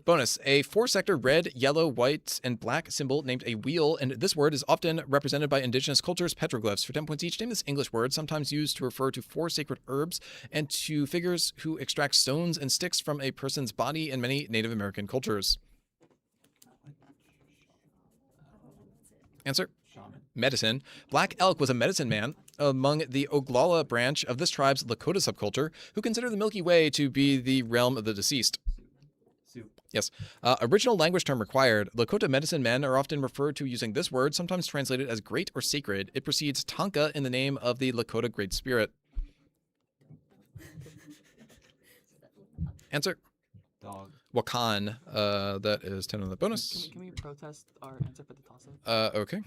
Bonus. A 4-sector red, yellow, white, and black symbol named a wheel, and this word is often represented by indigenous cultures' petroglyphs. For 10 points each, name this English word, sometimes used to refer to 4 sacred herbs and to figures who extract stones and sticks from a person's body in many Native American cultures. Answer? Shaman. Medicine. Black Elk was a medicine man among the Oglala branch of this tribe's Lakota subculture, who consider the Milky Way to be the realm of the deceased. Soup. Yes. Original language term required. Lakota medicine men are often referred to using this word, sometimes translated as great or sacred. It precedes Tonka in the name of the Lakota Great Spirit. Answer? Dog. Wakan. That is 10 on the bonus. Can we protest our answer for the toss-up? Okay.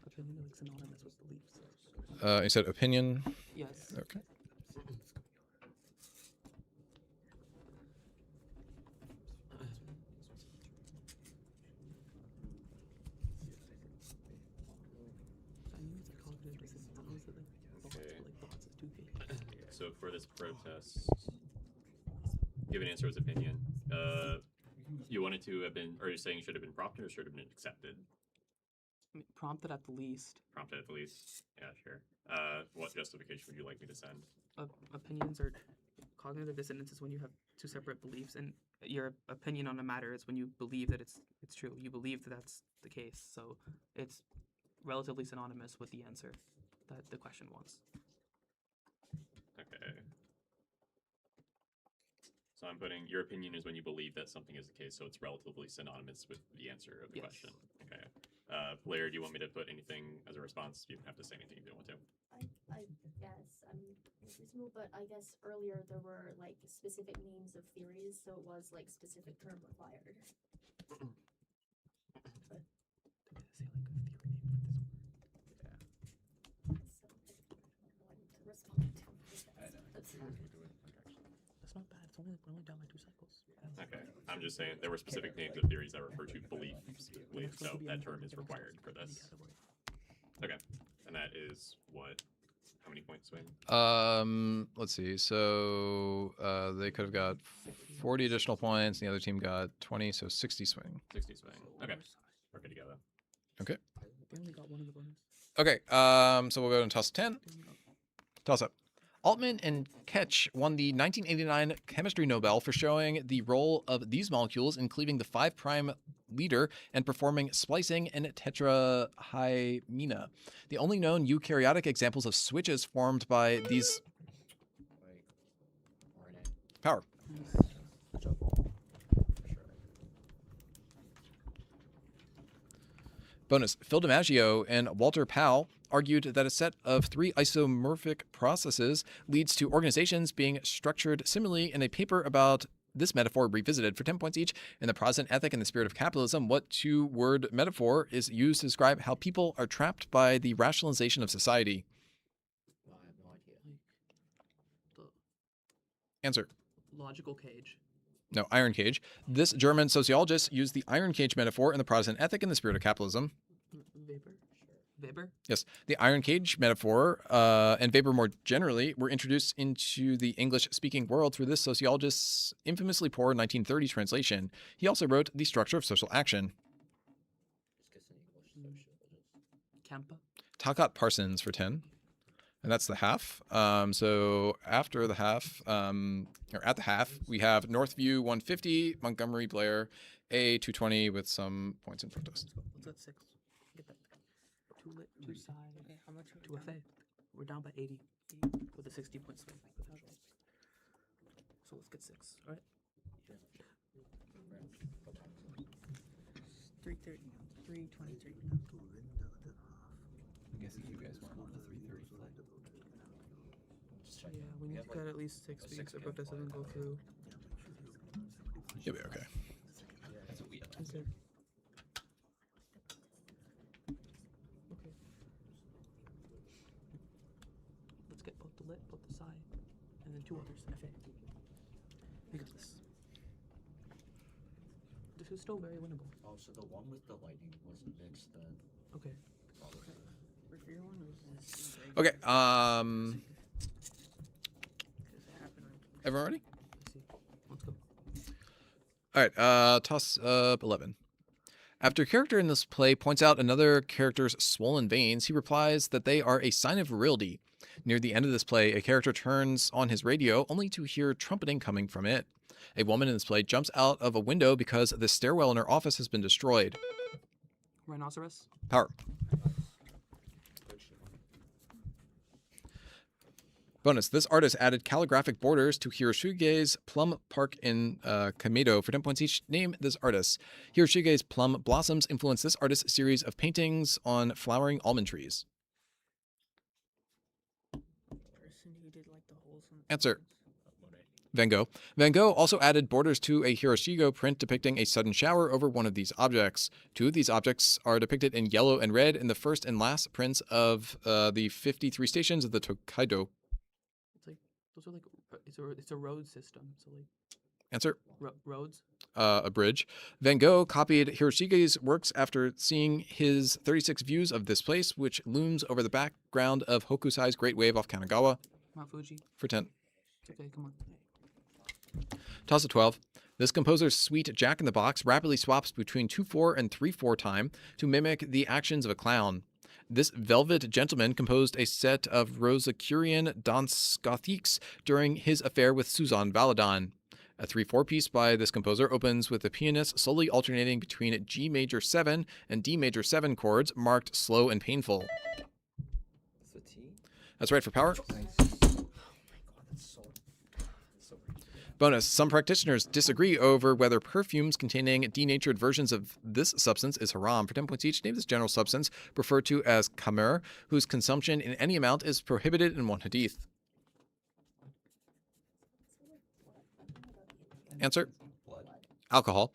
Opinion like synonymous with beliefs. You said opinion. Yes. Okay. So for this protest, give an answer as opinion. You wanted to have been, or you're saying should have been prompted or should have been accepted? Prompted at the least. Prompted at the least. Yeah, sure. What justification would you like me to send? Opinions or cognitive dissonance is when you have 2 separate beliefs, and your opinion on a matter is when you believe that it's true. You believe that that's the case, so it's relatively synonymous with the answer that the question wants. Okay. So I'm putting your opinion is when you believe that something is the case, so it's relatively synonymous with the answer of the Yes. question. Okay. Blair, do you want me to put anything as a response? You don't have to say anything if you don't want to. I guess I'm reasonable, but I guess earlier there were like specific names of theories, so it was like specific term required. So I don't know what to respond to. That's That's not bad. It's only we're only down by 2 cycles. Okay. I'm just saying there were specific names of theories that refer to belief specifically, so that term is required for this. Okay. And that is what? How many points swing? Let's see. So they could have got 40 additional points, and the other team got 20, so 60 swing. 60 swing. Okay. We're good to go, though. Okay. They only got one of the bonus. Okay. So we'll go and toss 10. Toss up. Altman and Ketch won the 1989 Chemistry Nobel for showing the role of these molecules in cleaving the 5' leader and performing splicing in tetrahymena. The only known eukaryotic examples of switches formed by these power. Good job. Bonus. Phil DiMaggio and Walter Powell argued that a set of 3 isomorphic processes leads to organizations being structured similarly in a paper about this metaphor revisited for 10 points each. In the Protestant Ethic and the Spirit of Capitalism, what 2-word metaphor is used to describe how people are trapped by the rationalization of society? I have no idea. Answer. Logical cage. No, iron cage. This German sociologist used the iron cage metaphor in the Protestant Ethic and the Spirit of Capitalism. Weber. Weber. Yes, the iron cage metaphor and Weber more generally were introduced into the English-speaking world through this sociologist's infamously poor 1930s translation. He also wrote The Structure of Social Action. Kampa. Talcott Parsons for 10. And that's the half. So after the half, or at the half, we have Northview 150, Montgomery Blair A 220 with some points in protest. What's that 6? Get that. 2 lit, 2 side. Okay, how much? 2 FA. We're down by 80 with a 60-point swing. So let's get 6. All right. 330. 323. I'm guessing you guys weren't on the 330 flight. Yeah, we need to cut at least 6 because the protest doesn't go through. You'll be okay. That's what we have. Okay. Let's get both the lit, both the side, and then 2 others. FA. We got this. This is still very winnable. Oh, so the one with the lightning wasn't mixed then. Okay. For your one was Okay, Because it happened on everyone ready? Let's see. Let's go. All right, toss up 11. After a character in this play points out another character's swollen veins, he replies that they are a sign of virility. Near the end of this play, a character turns on his radio only to hear trumpeting coming from it. A woman in this play jumps out of a window because the stairwell in her office has been destroyed. Rhinoceros. Power. Bonus. This artist added calligraphic borders to Hiroshige's Plum Park in Kamedo for 10 points each. Name this artist. Hiroshige's Plum Blossoms influenced this artist's series of paintings on flowering almond trees. person who did like the holes in the Answer. plants. Van Gogh. Van Gogh also added borders to a Hiroshige print depicting a sudden shower over one of these objects. 2 of these objects are depicted in yellow and red in the first and last prints of the 53 stations of the Tokaido. It's like those are like it's a road system. So like Answer. roads. A bridge. Van Gogh copied Hiroshige's works after seeing his 36 views of this place, which looms over the background of Hokusai's Great Wave off Kanagawa, Mount Fuji. for 10. It's okay. Come on. Toss of 12. This composer's suite Jack in the Box rapidly swaps between 2/4 and 3/4 time to mimic the actions of a clown. This velvet gentleman composed a set of Rosicrucian danse gothiques during his affair with Suzanne Valadon. A 3/4 piece by this composer opens with the pianist slowly alternating between G major 7 and D major 7 chords marked slow and painful. That's a T. That's right for power. Nice. Bonus. Some practitioners disagree over whether perfumes containing denatured versions of this substance is haram. For 10 points each, name this general substance, referred to as khamr, whose consumption in any amount is prohibited in one hadith. Answer. Blood. Alcohol.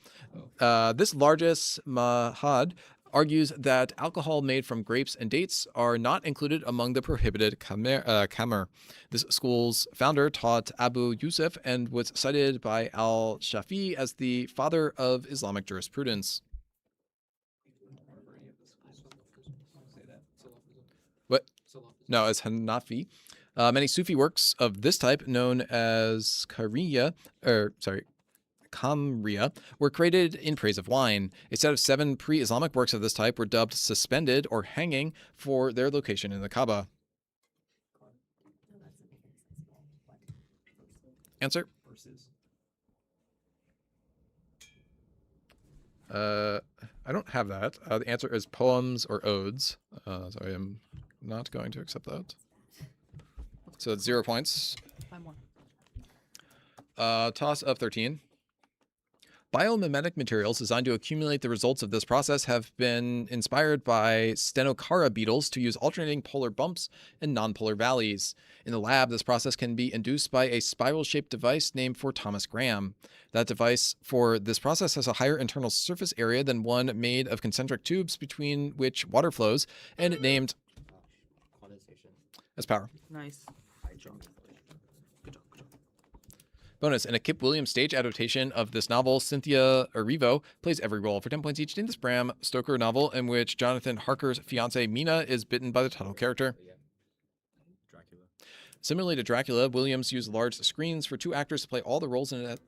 This largest mahad argues that alcohol made from grapes and dates are not included among the prohibited khamr. This school's founder taught Abu Yusuf and was cited by al-Shafi as the father of Islamic jurisprudence. Say that. What? No, it's Hanafi. Many Sufi works of this type, known as Kamriya, were created in praise of wine. A set of 7 pre-Islamic works of this type were dubbed suspended or hanging for their location in the Kaaba. No, that doesn't make any sense at all. What? Answer? Versus. I don't have that. The answer is poems or odes. So I am not going to accept that. So it's 0 points. 5 more. Toss of 13. Biomimetic materials designed to accumulate the results of this process have been inspired by Stenocara beetles to use alternating polar bumps and nonpolar valleys. In the lab, this process can be induced by a spiral-shaped device named for Thomas Graham. That device for this process has a higher internal surface area than one made of concentric tubes between which water flows, and named Condensation. as power. Nice. Good job. Good job. Good job. Bonus, in a Kip Williams stage adaptation of this novel, Cynthia Erivo plays every role for 10 points each in this Bram Stoker novel in which Jonathan Harker's fiancée Mina is bitten by the title character. Dracula. Similarly to Dracula, Williams used large screens for 2 actors to play all the roles in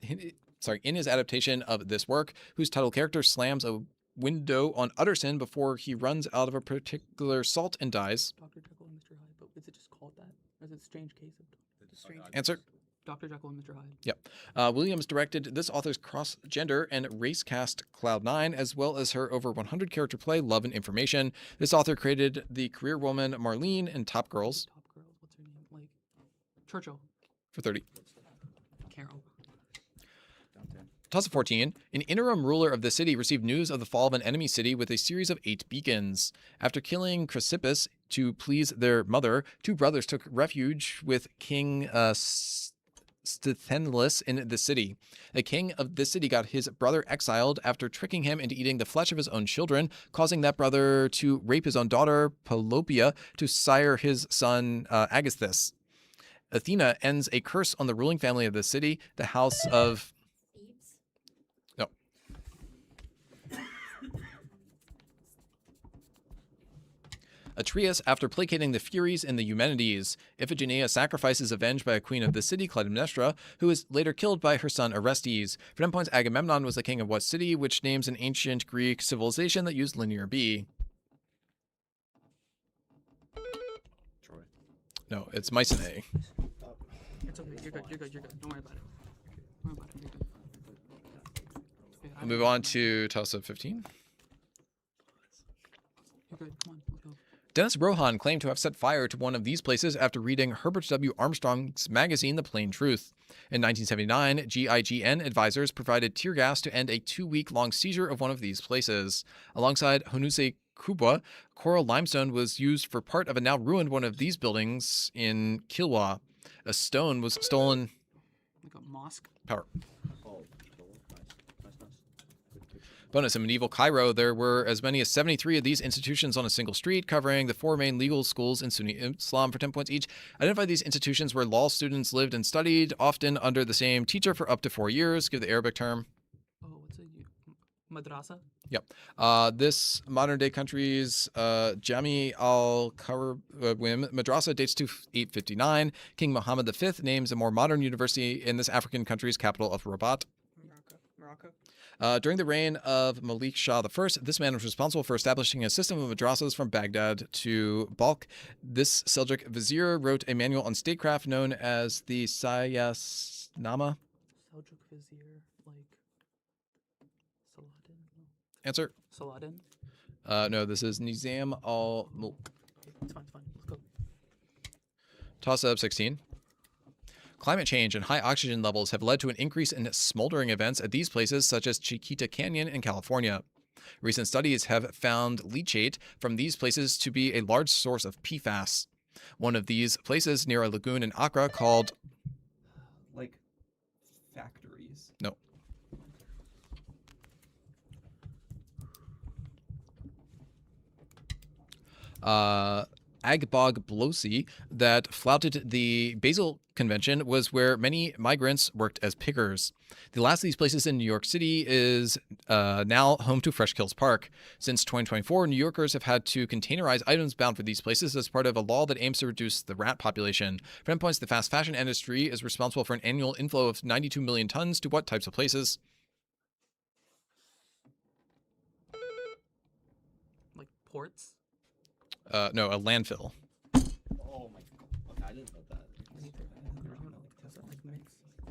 his adaptation of this work, whose title character slams a window on Utterson before he runs out of a particular salt and dies. Dr. Jekyll and Mr. Hyde, but is it just called that? Or is it Strange Case of Strange? Answer? Dr. Jekyll and Mr. Hyde. Yep. Williams directed this author's cross-gender and race cast Cloud9, as well as her over 100 character play Love and Information. This author created the career woman Marlene in Top Girls Top Girls. What's her name? Like Churchill. for 30. Carol. Toss of 14. An interim ruler of the city received news of the fall of an enemy city with a series of 8 beacons. After killing Chrysippus to please their mother, 2 brothers took refuge with King Sthenelus in the city. The king of this city got his brother exiled after tricking him into eating the flesh of his own children, causing that brother to rape his own daughter, Pelopia, to sire his son Agasthus. Athena ends a curse on the ruling family of the city, the house of... Thebes? No. Atreus, after placating the Furies in the Eumenides, Iphigenia sacrifices avenged by a queen of the city, Clytemnestra, who is later killed by her son Orestes. For 10 points, Agamemnon was the king of what city, which names an ancient Greek civilization that used linear B? Troy. No, it's Mycenae. It's okay. You're good. You're good. You're good. Don't worry about it. Don't worry about it. You're good. Okay, We'll move on to toss of 15. You're good. Come on. Let's go. Dennis Rohan claimed to have set fire to one of these places after reading Herbert W. Armstrong's magazine, The Plain Truth. In 1979, GIGN advisors provided tear gas to end a 2-week-long seizure of one of these places. Alongside Honuse Kubwa, coral limestone was used for part of a now ruined one of these buildings in Kilwa. A stone was stolen. Like a mosque. Power. Oh, nice. Good. Bonus, in medieval Cairo, there were as many as 73 of these institutions on a single street, covering the 4 main legal schools in Sunni Islam for 10 points each. Identify these institutions where law students lived and studied, often under the same teacher for up to 4 years. Give the Arabic term. Oh, what's it? Madrasa? Yep. This modern-day country's Jami al-Karawim madrasa dates to 859. King Muhammad V names a more modern university in this African country's capital of Rabat. Morocco. During the reign of Malik Shah I, this man was responsible for establishing a system of madrasas from Baghdad to Balkh. This Seljuk vizier wrote a manual on statecraft known as the Sayasnama. Seljuk vizier, like Saladin? No. Answer? Saladin? No, this is Nizam al-Mulk. Okay, it's fine. Let's go. Toss up 16. Climate change and high oxygen levels have led to an increase in smoldering events at these places, such as Chiquita Canyon in California. Recent studies have found leachate from these places to be a large source of PFAS. One of these places near a lagoon in Accra called... Like factories. No. Agbogblosi that flouted the Basel Convention was where many migrants worked as pickers. The last of these places in New York City is now home to Fresh Kills Park. Since 2024, New Yorkers have had to containerize items bound for these places as part of a law that aims to reduce the rat population. For endpoints, the fast fashion industry is responsible for an annual inflow of 92 million tons to what types of places? Like ports. No, a landfill. Oh my god. Okay, I didn't know that.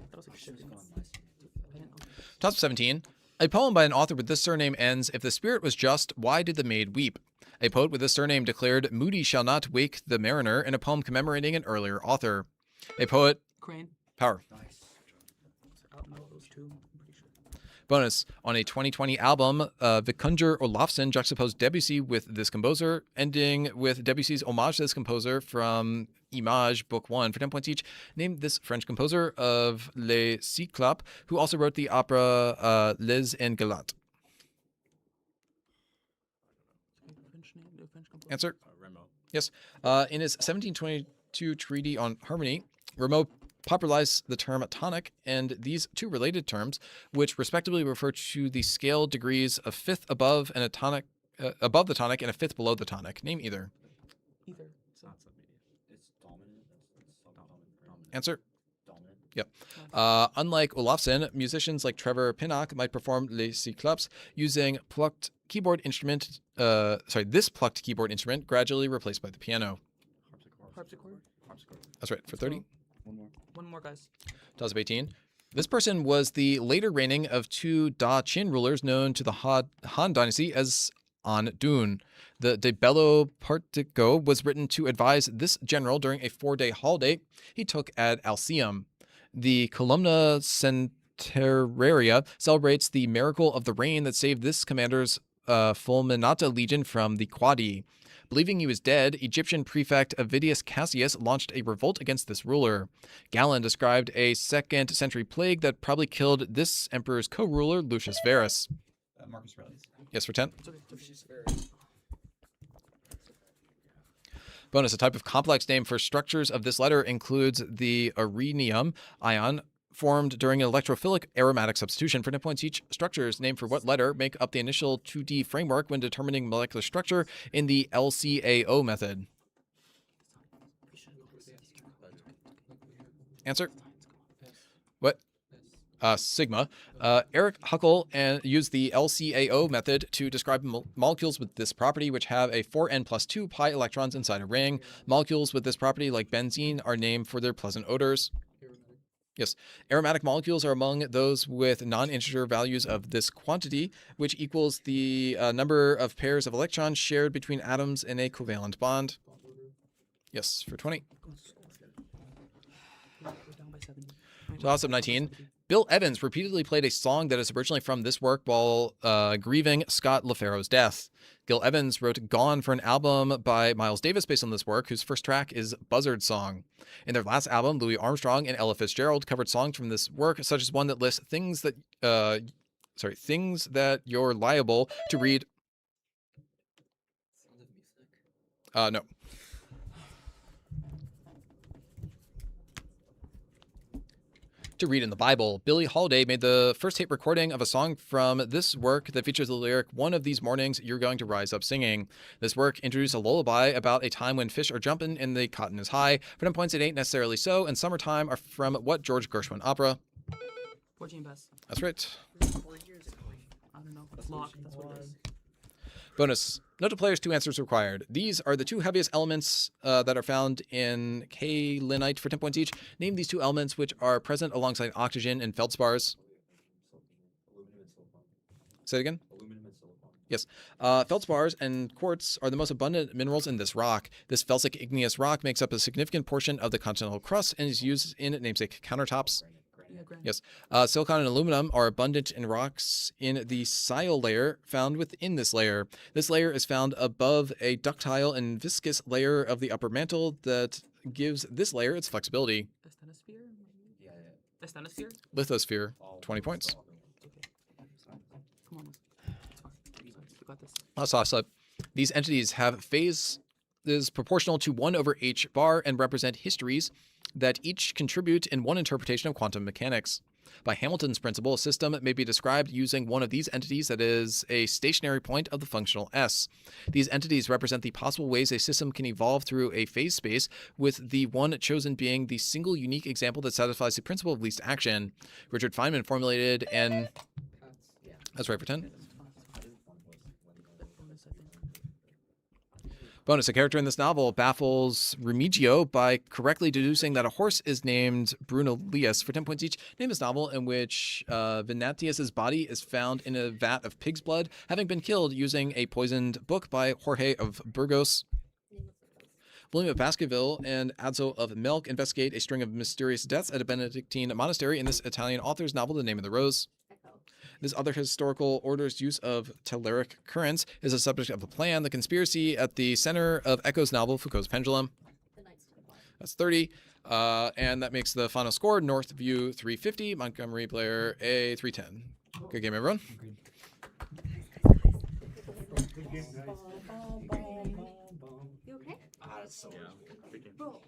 That was like Should've shipping. gone nice. I didn't know. Top 17. A poem by an author with this surname ends, "If the spirit was just, why did the maid weep?" A poet with this surname declared, "Moody shall not wake the mariner," in a poem commemorating an earlier author. A poet, Crane. power. Nice. I don't know those two. I'm pretty sure. Bonus. On a 2020 album, Vikunjar Olafsson juxtaposed Debussy with this composer, ending with Debussy's homage to this composer from Image, Book 1, for 10 points each. Name this French composer of Les Cyclopes, who also wrote the opera Les Engueulades. French name, French composer. Answer. Remo. Yes. In his 1722 Treaty on Harmony, Rameau popularized the term tonic and these two related terms, which respectively refer to the scale degrees a fifth above and a tonic above the tonic and a fifth below the tonic. Name either. Either. It's not submediate. It's dominant. It's dominant. Answer. Dominant. Yep. Unlike Olafsson, musicians like Trevor Pinnock might perform Les Cyclopes using plucked keyboard instrument. This plucked keyboard instrument gradually replaced by the piano. Harpsichord. Harpsichord. That's right. For 30. One more, guys. Toss of 18. This person was the later reigning of two Da Qin rulers known to the Han Dynasty as An Dun. The De Bello Partico was written to advise this general during a 4-day holiday he took at Alceum. The Columna Centeraria celebrates the miracle of the rain that saved this commander's Fulminata legion from the Quadi. Believing he was dead, Egyptian prefect Avidius Cassius launched a revolt against this ruler. Galen described a 2nd century plague that probably killed this emperor's co-ruler, Lucius Verus. Marcus Aurelius. Yes, for 10. It's okay. It's okay. She's very. Bonus, a type of complex name for structures of this letter includes the rhenium ion formed during an electrophilic aromatic substitution. For 10 points each, structures named for what letter make up the initial 2D framework when determining molecular structure in the LCAO method. Answer. What? Sigma. Eric Huckel used the LCAO method to describe molecules with this property, which have a 4n plus 2 pi electrons inside a ring. Molecules with this property, like benzene, are named for their pleasant odors. Yes. Aromatic molecules are among those with non-integer values of this quantity, which equals the number of pairs of electrons shared between atoms in a covalent bond. Yes, for 20. We're down by 70. Toss up 19. Bill Evans repeatedly played a song that is originally from this work while grieving Scott LaFaro's death. Gil Evans wrote Gone for an album by Miles Davis based on this work, whose first track is Buzzard Song. In their last album, Louis Armstrong and Ella Fitzgerald covered songs from this work, such as one that lists things that you're liable to read. No. To read in the Bible. Billie Holiday made the first tape recording of a song from this work that features the lyric, "One of these mornings you're going to rise up singing." This work introduced a lullaby about a time when fish are jumping and the cotton is high. For 10 points, It Ain't Necessarily So and Summertime are from what George Gershwin opera? Porgy and Bess. That's right. 4 years ago. I don't know. It's locked. That's what it is. Bonus. Note to players, 2 answers required. These are the 2 heaviest elements that are found in kaolinite for 10 points each. Name these 2 elements which are present alongside oxygen in feldspars. Aluminum and silicon. Say it again. Aluminum and silicon. Yes. Feldspars and quartz are the most abundant minerals in this rock. This felsic igneous rock makes up a significant portion of the continental crust and is used in namesake countertops. Yeah, granite. Yes. Silicon and aluminum are abundant in rocks in the sial layer found within this layer. This layer is found above a ductile and viscous layer of the upper mantle that gives this layer its flexibility. Asthenosphere? Yeah. Asthenosphere? Lithosphere, Oh, 20 points. Okay. Come on. It's fine. We got this. Toss up. These entities have phase is proportional to 1 over h bar and represent histories that each contribute in one interpretation of quantum mechanics. By Hamilton's principle, a system may be described using one of these entities that is a stationary point of the functional S. These entities represent the possible ways a system can evolve through a phase space, with the one chosen being the single unique example that satisfies the principle of least action. Richard Feynman formulated an... That's right for 10. Bonus, a character in this novel baffles Remigio by correctly deducing that a horse is named Brunelius for 10 points each. Name this novel in which Venatius's body is found in a vat of pig's blood, having been killed using a poisoned book by Jorge of Burgos. William of Baskerville and Adzo of Melk investigate a string of mysterious deaths at a Benedictine monastery in this Italian author's novel, The Name of the Rose. This other historical order's use of telluric currents is a subject of a plan, the conspiracy at the center of Echo's novel, Foucault's Pendulum. That's 30. And that makes the final score, Northview 350, Montgomery Blair A 310. Good game, everyone. You okay? Ah, that's so Bro,